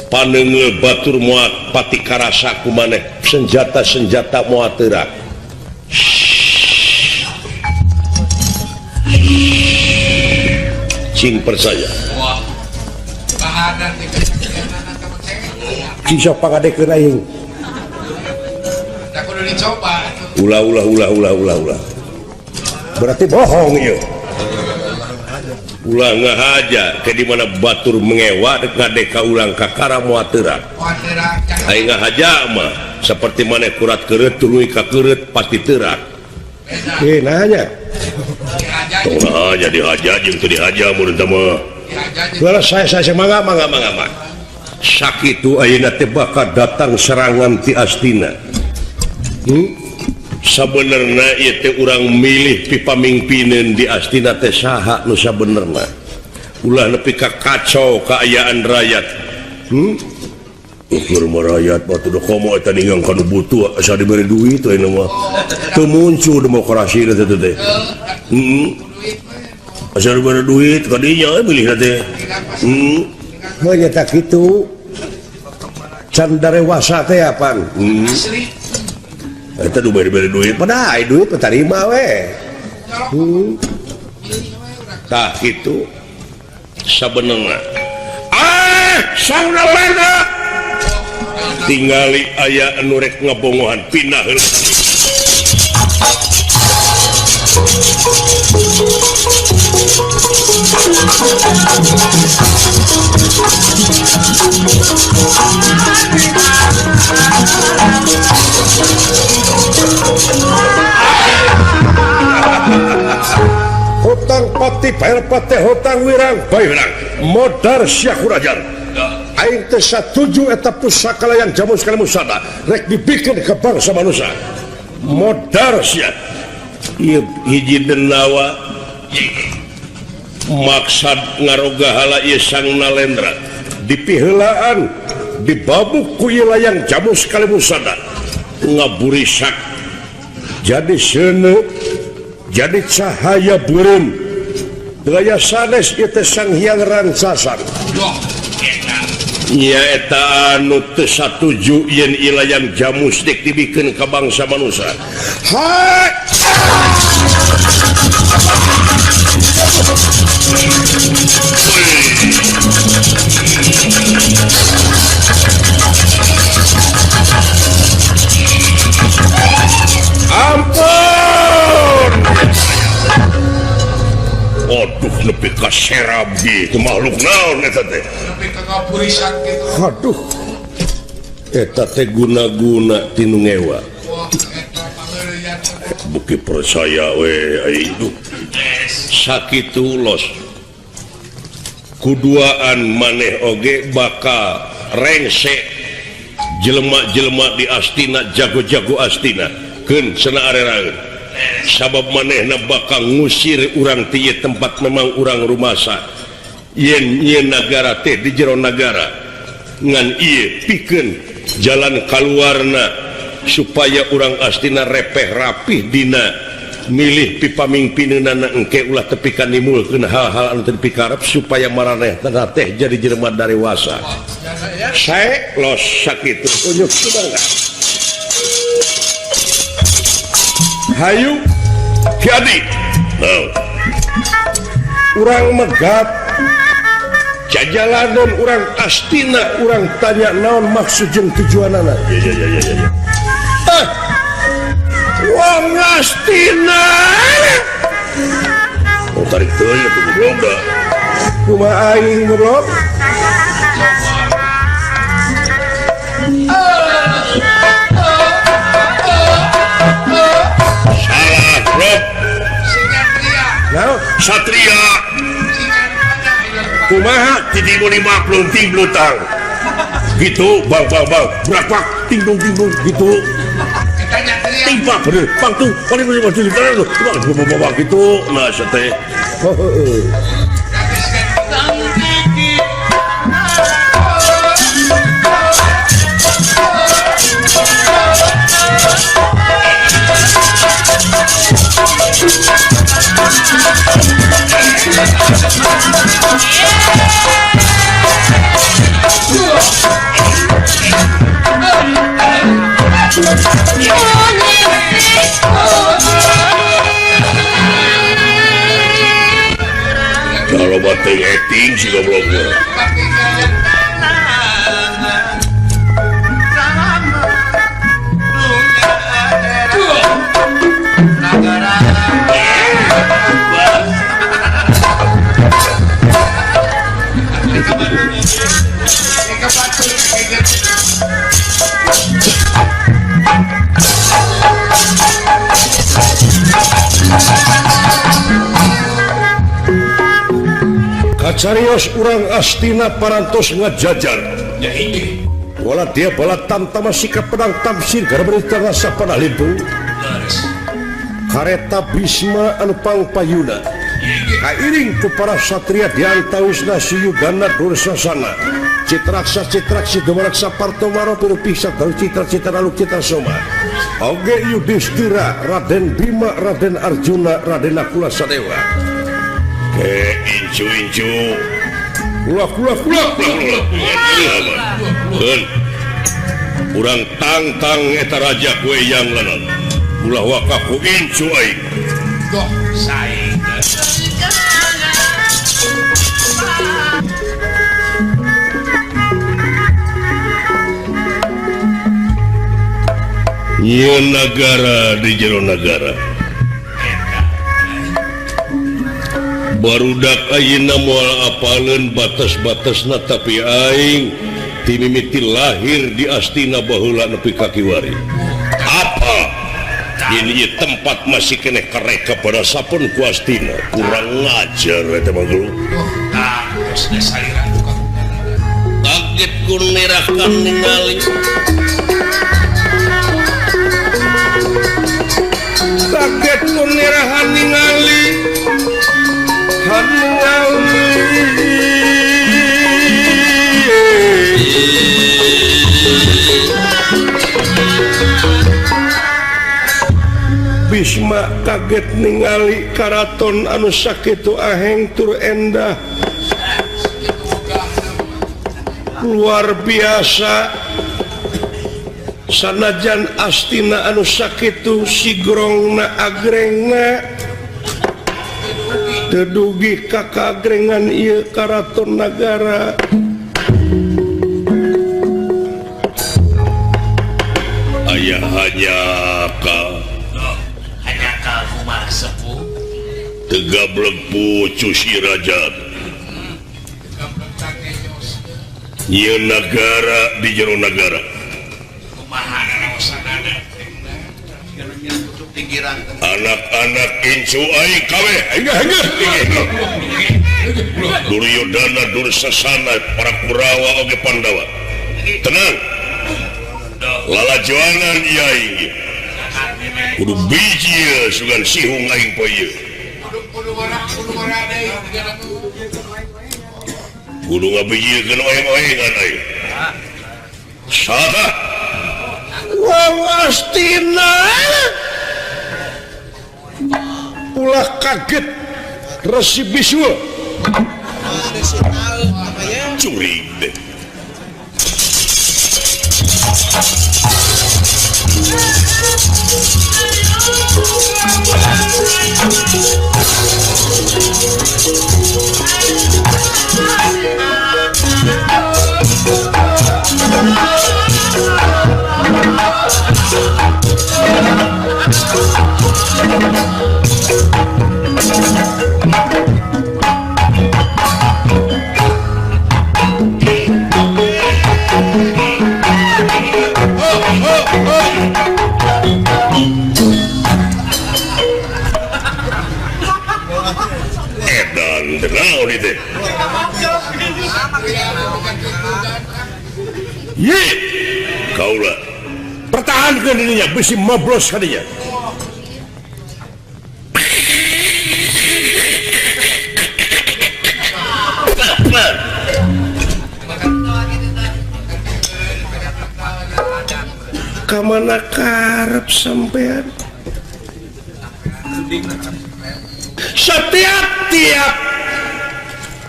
paneungeul batur moal pati karasa kumaneh senjata-senjata moal teurak. Cing percaya. Bahanan Sisa pangadekeun aing. Dah kudu dicoba. Ulah. Berarti bohong ieu. Ulah ngahaja ke di mana batur mengewa ngadeka ulang kakara moal teurak. Aing ngahaja mah seperti mana kurat keureut tuluy ka keureut pasti teurak. Nanya. Tong aja dihaja jeung teu dihaja mun teh mah. Kalau saya mangga. Sakitu ayeuna teh bakal datang serangan ti Astina. Sabenerna ieu teh urang milih pipamingpinen di Astina teh saha nu sabenerna. Ulah nepi ka kacau kaayaan rakyat. Ukur rakyat batu da komo eta ninggang kanu butuh asa diberi duit ayeuna mah. Teu muncul demokrasi teh teh. Asa diberi duit ka dinya milih teh. Hanya tak itu. Can darewasa teh apaan? Eta diberi duit Pada duit petarima we. tah kitu sabenerna. Sauna tingali aya anu rek ngabongohan pindah heula. Hutang pati bayar pati hutang wirang Bae menang. modar syakurajan. Aing teh satuju eta pusaka yang jamu sekali musada rek dibikin ke bangsa manusia. Modar sia. Ieu hiji denawa maksad ngaroga hala ieu sang Nalendra dipiheulaan dibabuk ku ieu layang jamu sekali musada. ngaburisak Jadi seuneu jadi cahaya beureum. Daya sanes ieu teh sang hyang rancasan. nya eta anu teu satuju yen ilayang jamus dek dibikeun ka bangsa manusia. Hai. Ampun. Aduh nepi ka serab gitu makhluk naon eta teh. Nepi ka ngapurisan gitu. Aduh. Eta teh guna-guna tinu ngewa. Wah, eta pangeurian. Buki percaya we aing sakitu los. Kuduaan maneh oge bakal rengse jelema-jelema di Astina, jago-jago Astina keun cenah areraeun. sabab manehna bakal ngusir urang tiye tempat memang urang rumasa yen negara teh di jero negara ngan ieu pikeun jalan kaluarna supaya urang astina repeh rapih dina milih pipamimpinna engke ulah tepikan nimulkeun hal-hal anu teu dipikarep supaya maranehna teh jadi jelema dewasa. Sae los sakitu unyuk subangga. Hayu jadi. Urang megat jajalanon urang astina urang tanya naon maksud jeung tujuanana. Ya. Wong astina. Oh tarik teuing atuh goblok da. Kumaha aing goblok? Salah, Bro. Naon? Satria. Kumaha? Titimu 50 ting blutang. Gitu, bang, berak ting-dung gitu. Timpa bener, bang tuh, paling masih gitu, bang gitu, nah sate. Kalau bateng acting sih gobloknya. Kacarios urang astina parantos ngajajar. Wala dia bala tamtama sikap pedang tamsir gara berita rasa panah limpu. Kareta Bisma anu pangpayuna. Kairing ku para satria diantawisna siyugana dursasana. Citraksa dumaraksa partomaro pirupiksa dalu citra lalu citra soma. Oge Yudhistira, Raden Bima, Raden Arjuna, Raden Nakula Sadewa. Incu. Kula. Urang tangtang eta raja kue yang lanan. Ulah wakaku incu aing. Doh, saing. Ieu negara di jero negara. Barudak ayeuna moal apaleun batas-batasna tapi aing ti mimiti lahir di astina baheula nepi ka kiwari. Apa? Ini tempat masih keneh kareka pada sapun ku astina. Kurang ngajar eta mah guru. Terus desaliran buka. Kaget ku nerakan ningali. Kaget ku nerahan ningali. Bisma kaget ningali karaton anu sakitu aheng tur endah luar biasa sanajan astina anu sakitu sigrongna agrengna tedugi kakagrengan ieu karaton nagara Aya hanya kumah sepuh tegablek pucu si raja. Ieu negara di jero negara. kumaha raosanana untuk pinggiran Anak-anak incu aing kabeh enggah Duryodana Dursasana para Kurawa oge Pandawa. Tenang. Lalajoangan ieu aing. kudu biji sugan sihung aing poe ieu kudu ngora deui kudu ngabijieun oeng-oengan aing saha wong Astina ulah kaget Resi Bisul curig deh edan tenang di teh ye kaulah pertahankan dirinya bisi mablos kadinya kamana karep sampean setiap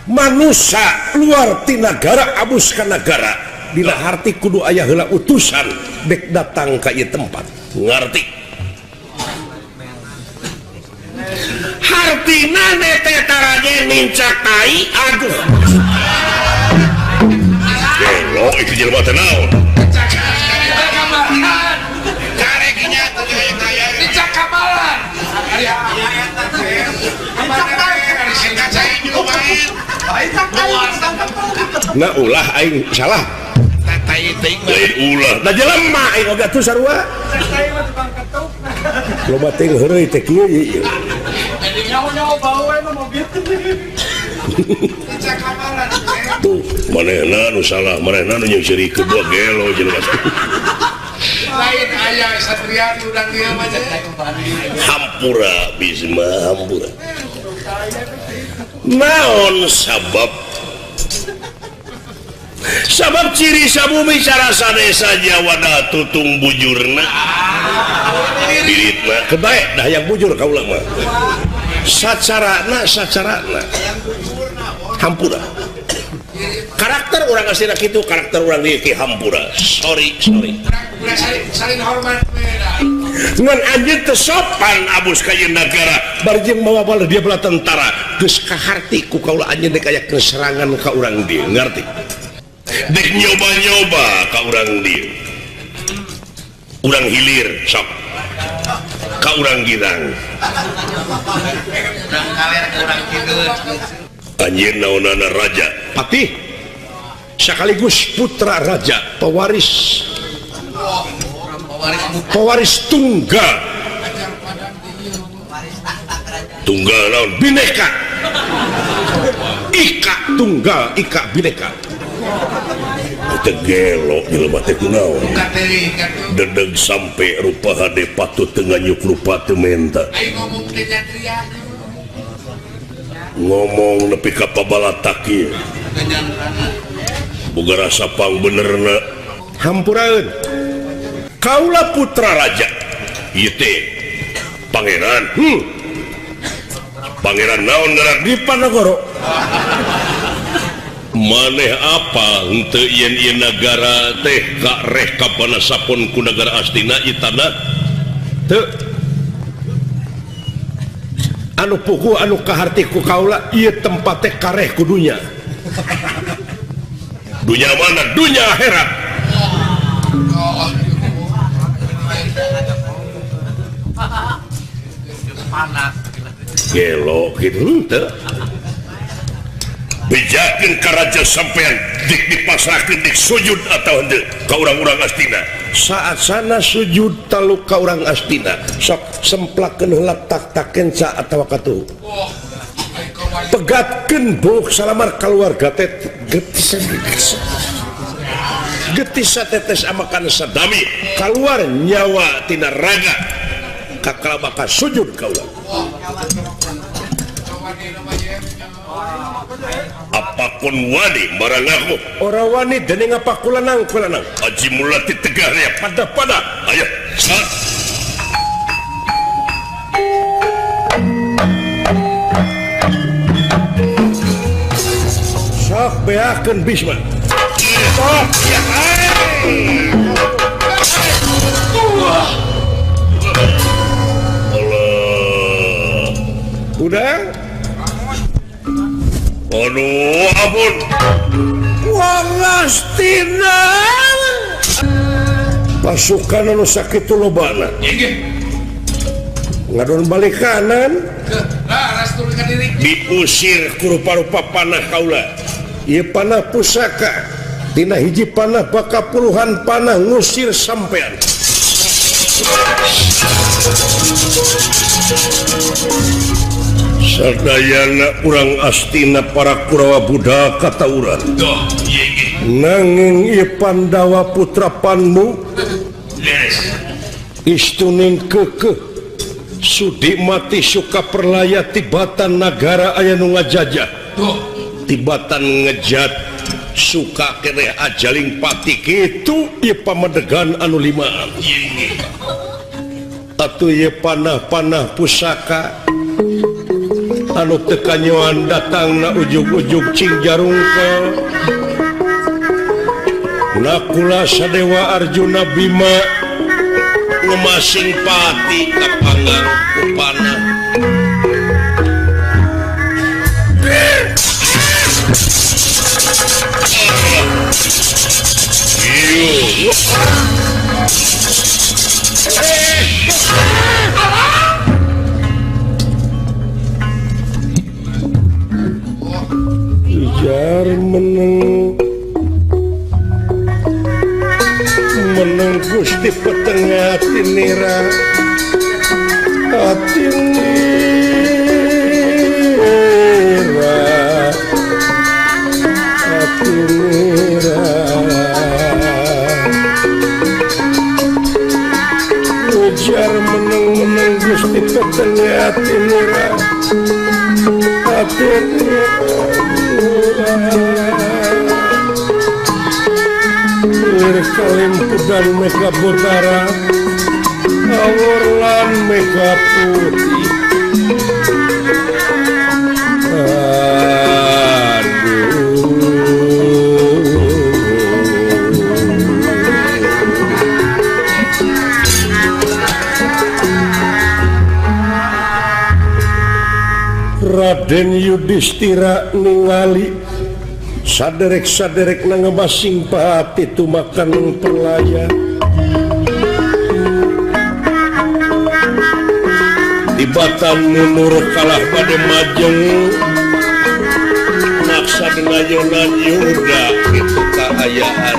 manusia luar ti negara abus ka negara dina harti kudu aya heula utusan dek datang ka ieu tempat ngarti hartina nete tarage mincakai aduh gelo itu jelema teh naon karekinya tuh kayak dicak kamalan na ulah aing salah lain ulah da jelema aing oge atuh sarua loba teh heureuy teh kieu ieu tuh manehna nu salah manehna nu nyeuseuri kedua gelo jelema lain aya satria udang dia mah hampura bisma hampura naon sabab ciri sabumi cara sadesa Jawa tutung bujurna biritna kebae dah yang bujur kaula mah sacarana hampura karakter orang asli kitu karakter orang dieu ki hampura sorry saling hormat ngan anjeun teu sopan abus ka ieu nagara bari jeung bawa bala dia bala tentara geus kaharti ku kaula anjeun dek aya serangan ka urang dieu ngarti dek nyoba-nyoba ka urang dieu urang hilir sok ka urang girang urang kaler urang kideun anjeun naonana raja patih sekaligus putra raja pewaris tunggal naon bineka ika tunggal ika bineka teu gelo jelema teh kunaon kateri dedeg sampai rupa hade patut teu nganyuk rupa teu menta aing ngomong teh satria ngomong nepi ka pabalatak ieu boga rasa pang benerna hampuraeun kaula putra raja ieu teh pangeran pangeran naon ngaran Dipanagoro maneh apa henteu ieun nagara teh kareh kapanasapun ku nagara Astina ieu tanah teu anu pugu anu kaharti ku kaula ieu tempat teh kareh ku dunya dunya mana dunya akhirat gelo gitu henteu bejakeun ka raja sampean dik dipasrahkeun dik sujud atau henteu ka urang-urang Astina saat sana sujud talu ka urang Astina sok semplakeun heula tak-takeun sa atawa katuh pegatkeun beuh salamar keluarga teh getisa tetes amakan sadami keluar nyawa tina raga kakala bakal sujud kaula. Apapun wani marang aku. Orang wani dening apa kulanang. Haji Mulati tegah ya. Pada. Ayo, saat. Sok beakeun Bisma. Oh, ya. Allah. Udah? Aduh, ampun. Wong Astina. Pasukan anu sakitu lobana. Ngadon balik kanan. Diusir ku rupa-rupa panah kaula. Ieu panah pusaka. Dina hiji panah baka puluhan panah ngusir sampean. Sadayana urang Astina para Kurawa budak katauran. Nanging ieu Pandawa putra Panmu istuning keukeuh sudi mati suka perlaya tibatan nagara aya nu ngajajah. Tibatan ngejat suka keneh ajaling pati kitu ieu pamadegan anu limaan. Atuh ieu panah-panah pusaka anu tekanyoan datang na ujug-ujug Cingjarungkel nakula Sadewa Arjuna Bima ngemasing pati kapanggang ku panah Ijar meneng Gusti petengah tinira Ijar meneng Gusti petengah tinira Kalimpudan meka butara awurlan meka putih. Raden Yudhistira ningali saderek-saderek na ngebasing pati tumakan perlaya tibatan munur kalah pada majeng maksa dengayonan Yuda itu keayaan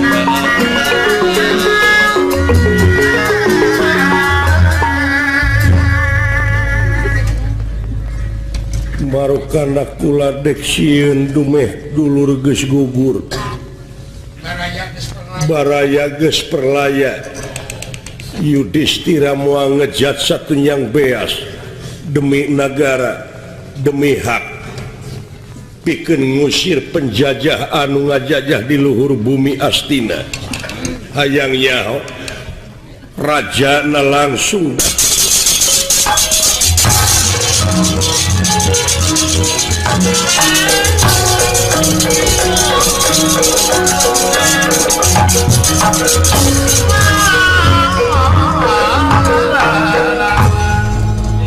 Marukana kula dek sieun dumeh dulur geus gugur baraya geus perlaya Yudhistira moal ngejat satunyang beas demi negara demi hak pikeun ngusir penjajah anu ngajajah di luhur bumi Astina hayang nyaho rajana langsung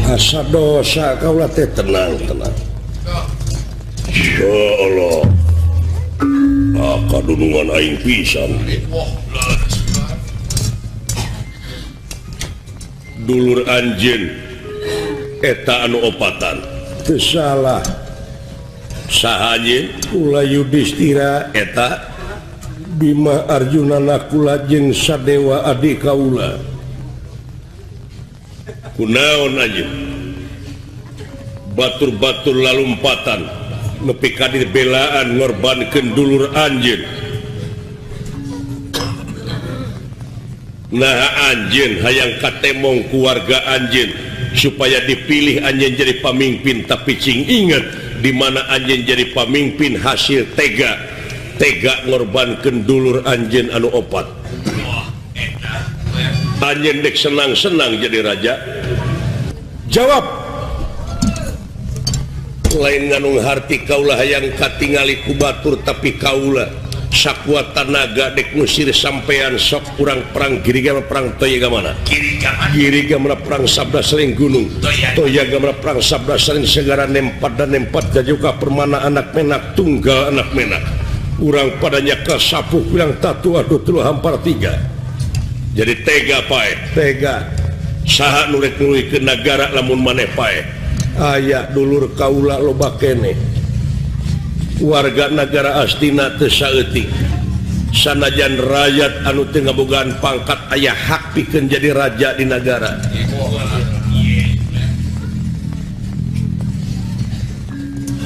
asa dosa kaula teh tenang ya Allah kadunungan aing pisan dulur anjeun eta anu opatan teu salah sahajeun kula Yudhistira eta Bima Arjuna nakula jeung Sadewa adik kaula kunaon anjeun batur-batur lalumpatan nepi ka belaan ngorbankeun dulur anjeun nah anjeun hayang katemong keluarga anjeun supaya dipilih anjeun jadi pamimpin tapi cing ingat di mana anjeun jadi pamimpin hasil tega ngorbankeun dulur anjeun anu opat. Anjeun dek senang-senang jadi raja. Jawab. Lain nganung harti kaula hayang katingali ku batur tapi kaula sakuat tanaga dek ngusir sampean sok kurang perang giriga perang toyaga mana giriga mana perang sabda sering gunung toyaga mana perang sabda sering segara nempat dan nempat juga permana anak menak tunggal anak menak urang padanya kasapuh bilang tatu aduh tuluh hampar tiga jadi tega pae tega saha nurek nului ke negara lamun maneh pae aya dulur kaula loba kene warga negara Astina teu saeutik sanajan rakyat anu teu ngabogaan pangkat aya hak pikeun jadi raja di negara.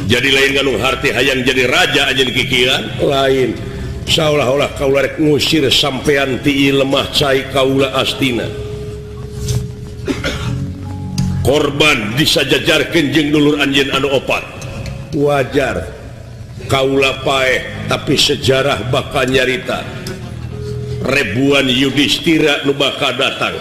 Jadi lain nganu harti hayang jadi raja anjeun kikiran lain saolah-olah kaula rek ngusir sampean ti lemah cai kaula Astina korban disajajarkeun jeung dulur anjeun anu opat wajar kaula paeh tapi sejarah bakal nyarita ribuan Yudhistira nu bakal datang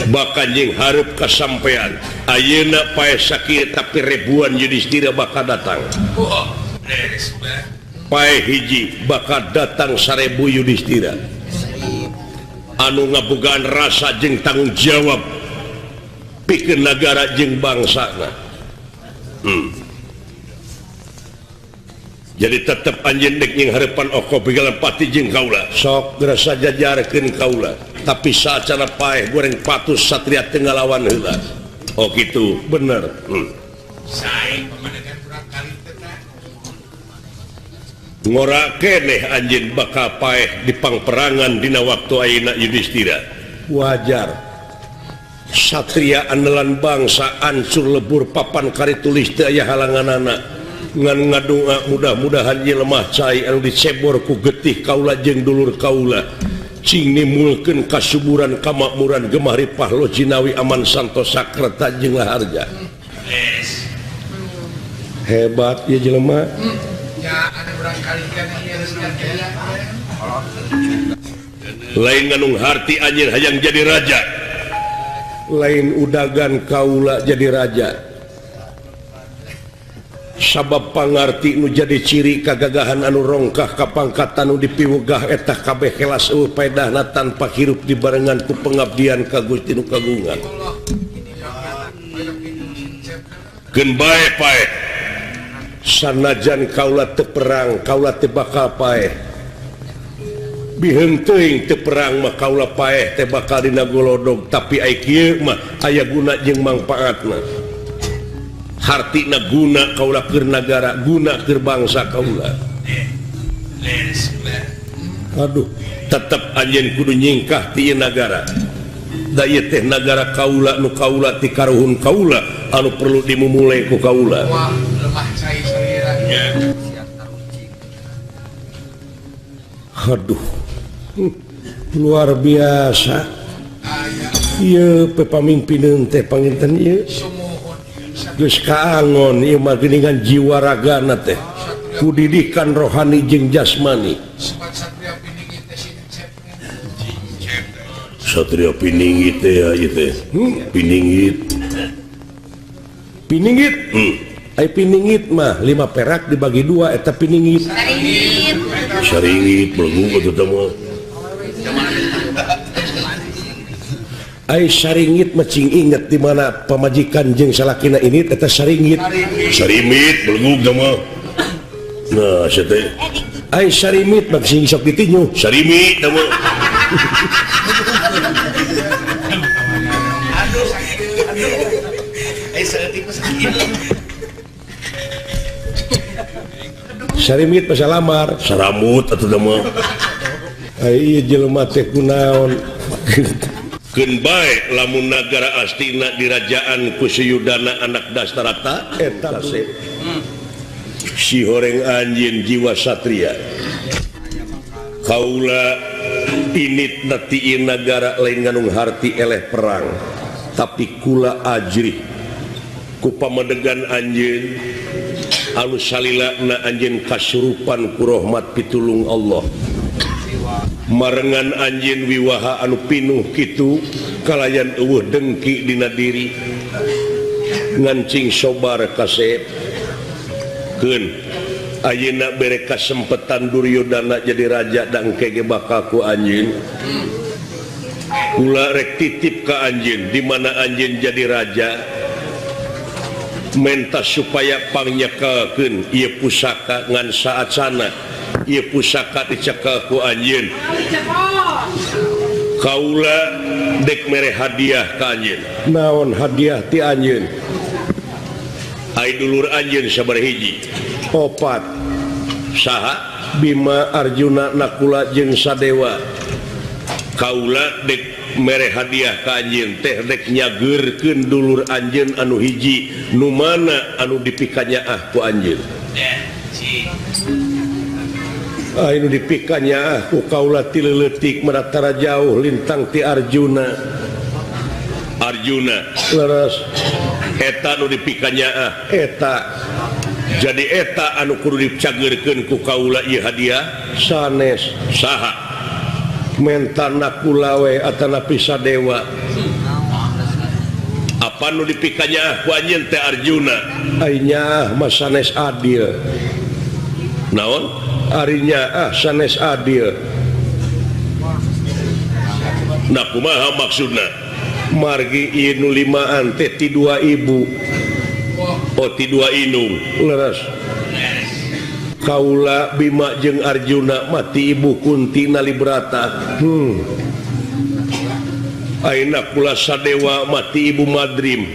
bakal jeung hareup kasampean ayeuna paeh sakieu tapi ribuan Yudhistira bakal datang paeh hiji bakal datang 1000 Yudhistira anu ngabogaan rasa jeung tanggung jawab pikeun negara jeung bangsana. Jadi tetap anjeun dek yang harapan oko pigalan pati jeung kaula sok gerasa jajarkeun kaula tapi sacara paeh goreng patus satria teu ngalawan heula oh kitu bener sae pamanegan kurang kali teh ngora keneh anjeun bakal paeh di pangperangan dina waktu ayeuna Yudhistira wajar satria andalan bangsa ancur lebur papan karitulis teu aya halanganana ngan ngadonga mudah-mudahan ieu lemah cai anu dicebor ku getih kaula jeung dulur kaula cing nimulkeun kasuburan kamakmuran gemah ripah lo jinawi aman santosa kreta jeung laharja hebat ieu jelema ya ada barangkali kan ieu sedaya lain nganung harti anjeun hayang jadi raja lain udagan kaula jadi raja sabab pangarti nu jadi ciri kagagahan anu rongkah kapangkatan nu dipiwegah etah kabeh kelas paedahna tanpa hirup dibarengan ku pengabdian ka Gusti nu kagungan geun bae pae sanajan kaula teu perang kaula teu bakal pae biheung teuing teu perang mah kaula paeh teh bakal dina golodog tapi ai kieu mah aya guna jeung mangpaatna hartina guna kaula keur nagara guna keur bangsa kaula aduh tetep anjeun kudu nyingkah ti nagara da ieu teh nagara kaula nu kaula ti karuhun kaula anu perlu dimumulai ku kaula lemah cai salira aduh luar biasa ieu pepamimpineun teh panginten ieu geus kaangon ieu mah geuningan jiwa ragana teh kudidikan rohani jeung jasmani satria piningit teh ieu teh piningit ai piningit mah 5 perak dibagi 2 eta piningit saringit belum atuh teh mah ai saringit macing inget di mana pamajikan jeung salakina ini eta saringit sarimit belum mah nah sia teh ai sarimit mah sing sok ditinyu sarimit mah ai saeutik sakit sarimit mah lamar saramut atuh mah ai jelema teh kunaon keun bae lamun nagara Astina dirajaan ku Suyudana anak Dastarata eta si horeng anjeun jiwa satria kaula init nati nagara lain nganung harti eleh perang tapi kula ajri ku pamadegan anjeun anu salilana anjeun kasurupan ku rahmat pitulung Allah marengan anjeun wiwaha anu pinuh kitu kalayan eueuh dengki dina diri ngancing sobar kasep keun ayeuna bere kasempetan Duryodana jadi raja dangke ge bakal ku anjeun kula rek titip ka anjeun di mana anjeun jadi raja mentas supaya pangnyekelkeun ieu pusaka ngan saat sana ieu pusaka dicekel ku anjeun kaula dek mere hadiah ka anjeun naon hadiah ti anjeun ai dulur anjeun sabaraha opat saha Bima Arjuna Nakula jeung Sadewa kaula dek mere hadiah ka anjeun teh dek nyageurkeun dulur anjeun anu hiji nu mana anu dipikanyaah ku anjeun anu dipikanyaah ku kaula ti leuleutik maratara jauh lintang ti Arjuna leres eta nu dipikanyaah eta jadi eta anu kudu dicageurkeun ku kaula ieu hadiah sanes saha mentan Nakula we atanapi Sadewa apa nu dipikanyaah ku anjeun teh Arjuna ainya mah sanes adil naon arinya sanes adil nah kumaha maksudna margi ieu nu limaan teh ti dua ibu ti dua inung leres kaula Bima jeung Arjuna mati ibu Kunti Nalibrata ayeuna kula Sadewa mati ibu Madrim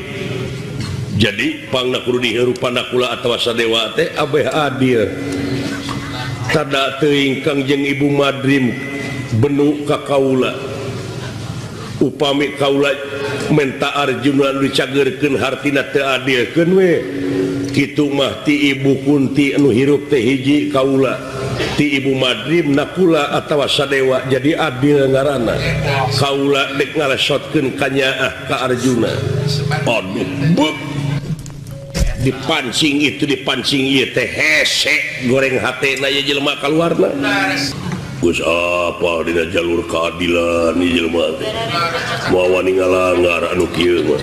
jadi pangna kudu dihirupan kula atawa Sadewa teh abeh adil tada teuing kang jeung ibu Madrim benu ka kaula upami kaula menta Arjuna dicageurkeun hartina teu adilkeun we kitu mah ti ibu Kunti anu hirup teh hiji kaula ti ibu Madrim Nakula atawa Sadewa jadi adil ngaranna kaula dek ngalesotkeun kanyaah ka Arjuna aduh dipancing ieu teh hese goreng hatena ye jelema kaluarna Gus apa dina jalur keadilan ieu jelema teh moal wani ngalanggar anu kieu mah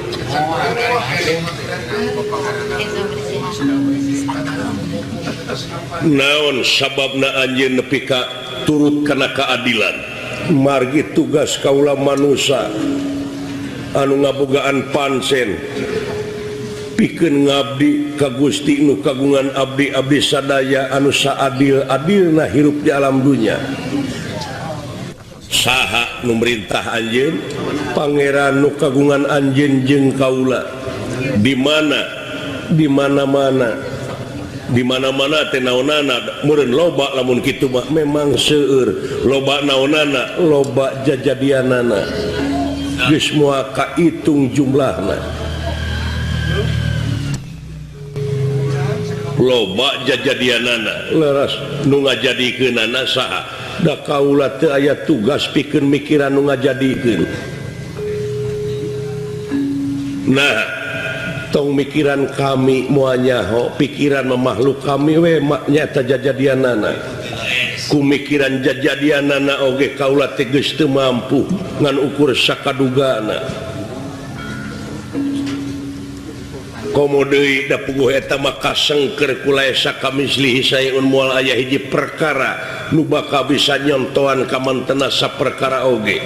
naon sababna anjeun nepi ka turut kana keadilan margi tugas kaula manusia anu ngabogaan pancen pikeun ngabdi ka Gusti nu kagungan abdi-abdi sadaya anu saadil-adilna hirup di alam dunya saha nu merintah anjeun pangeran nu kagungan anjeun jeung kaula di mana-mana teh naonana meureun loba lamun kitu mah memang seueur loba naonana loba jajadianana geus moal kaitung jumlahna loba jajadianana leres nu ngajadikeunana saha da kaula teu aya tugas pikeun mikiran nu ngajadikeun nah tong mikiran kami moal nyaho pikiran makhluk kami we nyata jajadianana ku mikiran jajadianana oge kaula teh geus teu mampu ngan ukur sakadugana komo deui da puguh eta mah kasengker kulaesa kamislihi saeun moal aya hiji perkara nu bakal bisa nyontoan ka mantena saperkara oge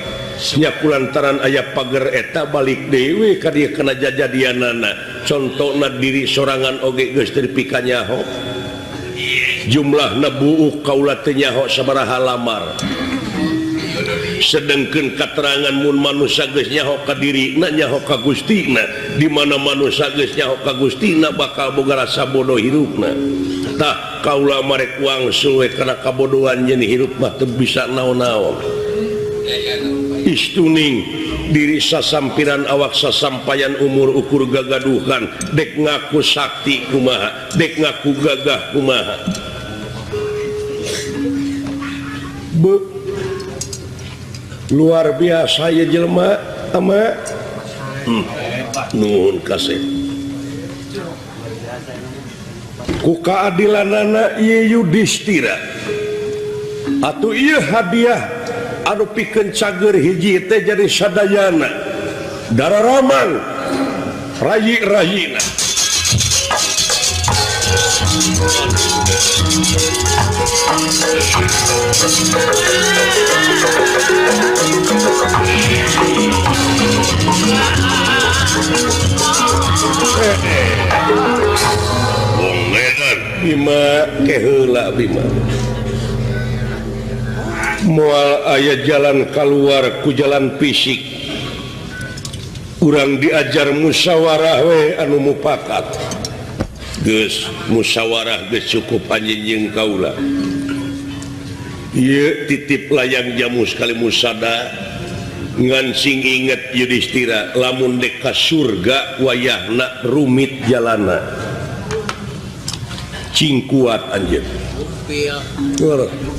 nya kulantaran aya pager eta balik deui ka dieu kana jajadianana contona diri sorangan oge geus teu pikanyaho jumlahna buuk kaula teu nyaho sabaraha lamar sedengkeun katerangan mun manusia geus nyaho ka dirina nyaho ka Gustina di mana manusia geus nyaho ka Gustina bakal boga rasa bodoh hirupna tah kaula marek wangsul we kana kabodohan nyeun hirup mah teu bisa naon-naon istuning diri sasampiran awak sasampayan umur ukur gagaduhan dek ngaku sakti kumaha dek ngaku gagah kumaha luar biasa ya jelema ama nuhun kasih ku keadilanana ieu Yudhistira atuh ieu hadiah anu pikeun cager hiji teh jadi sadayana dararaman rayi-rayina wong Medan Bima keheula Bima moal aya jalan keluar ku jalan fisik urang diajar musyawarah we anu mupakat geus musyawarah geus cukup anjeun jeung kaula ieu titip layang jamu sekali musada ngan sing inget Yudhistira lamun dek ka surga wayahna rumit jalana cing kuat anjeun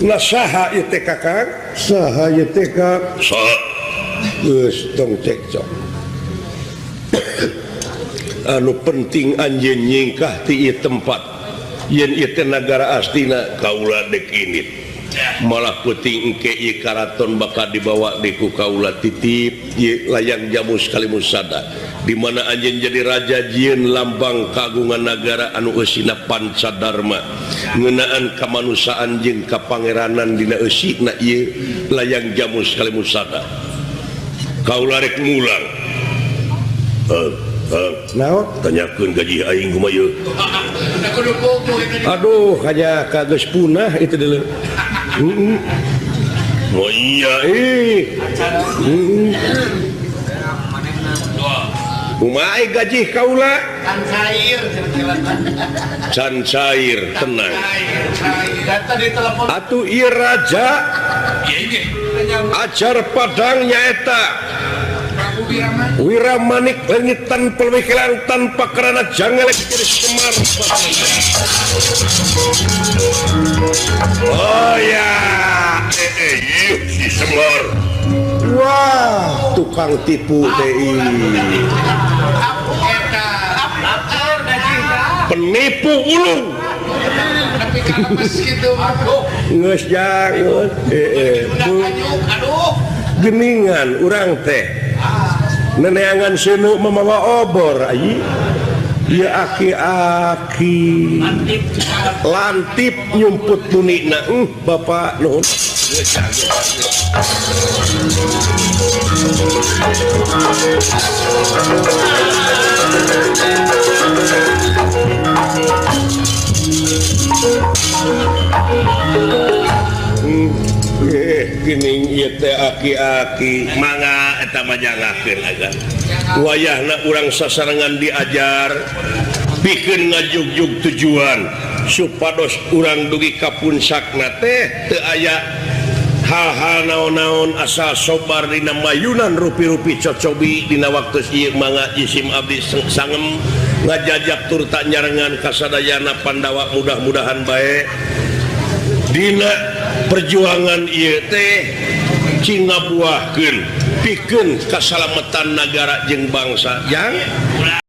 nah saha ieu teh Kakang saha ieu teh Kak geus tong cekcok anu penting anjeun nyingkah ti ieu tempat yen ieu teh nagara astina kaula dek ini malah peuting engke ieu karaton bakal dibawa di ku kaula titip ieu layang jamu sekali musada di mana anjeun jadi raja jieun lambang kagungan nagara anu eusina Pancadharma ngeunaan kamanusaan jeung kapangeranan dina eusina ieu layang jamu sekali musada kaula rek mulang naon tanyakeun gaji aing kumaha ieu aduh kaja kageus punah itu deuleu oh iya kumaha gaji kaula kan cair can cair tenang data di telepon atuh ieu raja ajar padang nyaeta Prabu Wiramanik Wiramanik langit tanpa pemikiran tanpa kerana jangan lagi jadi Semar oh ya si Semar wah tukang tipu TI penipu ulung tapi kalau pas gitu aduh geus jangeun aduh geningan urang teh neneangan senu memawa obor ayi ieu aki-aki lantip nyumput munina bapak nuhun geuning ieu teh aki-aki mangga eta mah jangakeun agan wayahna urang sasarengan diajar pikeun ngajugjug tujuan supados urang dugi ka puncakna teh teu aya hal-hal naon-naon asal sobar dina mayunan rupi-rupi cocobi dina waktu ieu mangga isim abdi sangem ngajajak tur tak nyarengan kasadayana Pandawa mudah-mudahan bae dina perjuangan ieu teh cing ngabuahkeun pikeun kasalamatan nagara jeung bangsa yang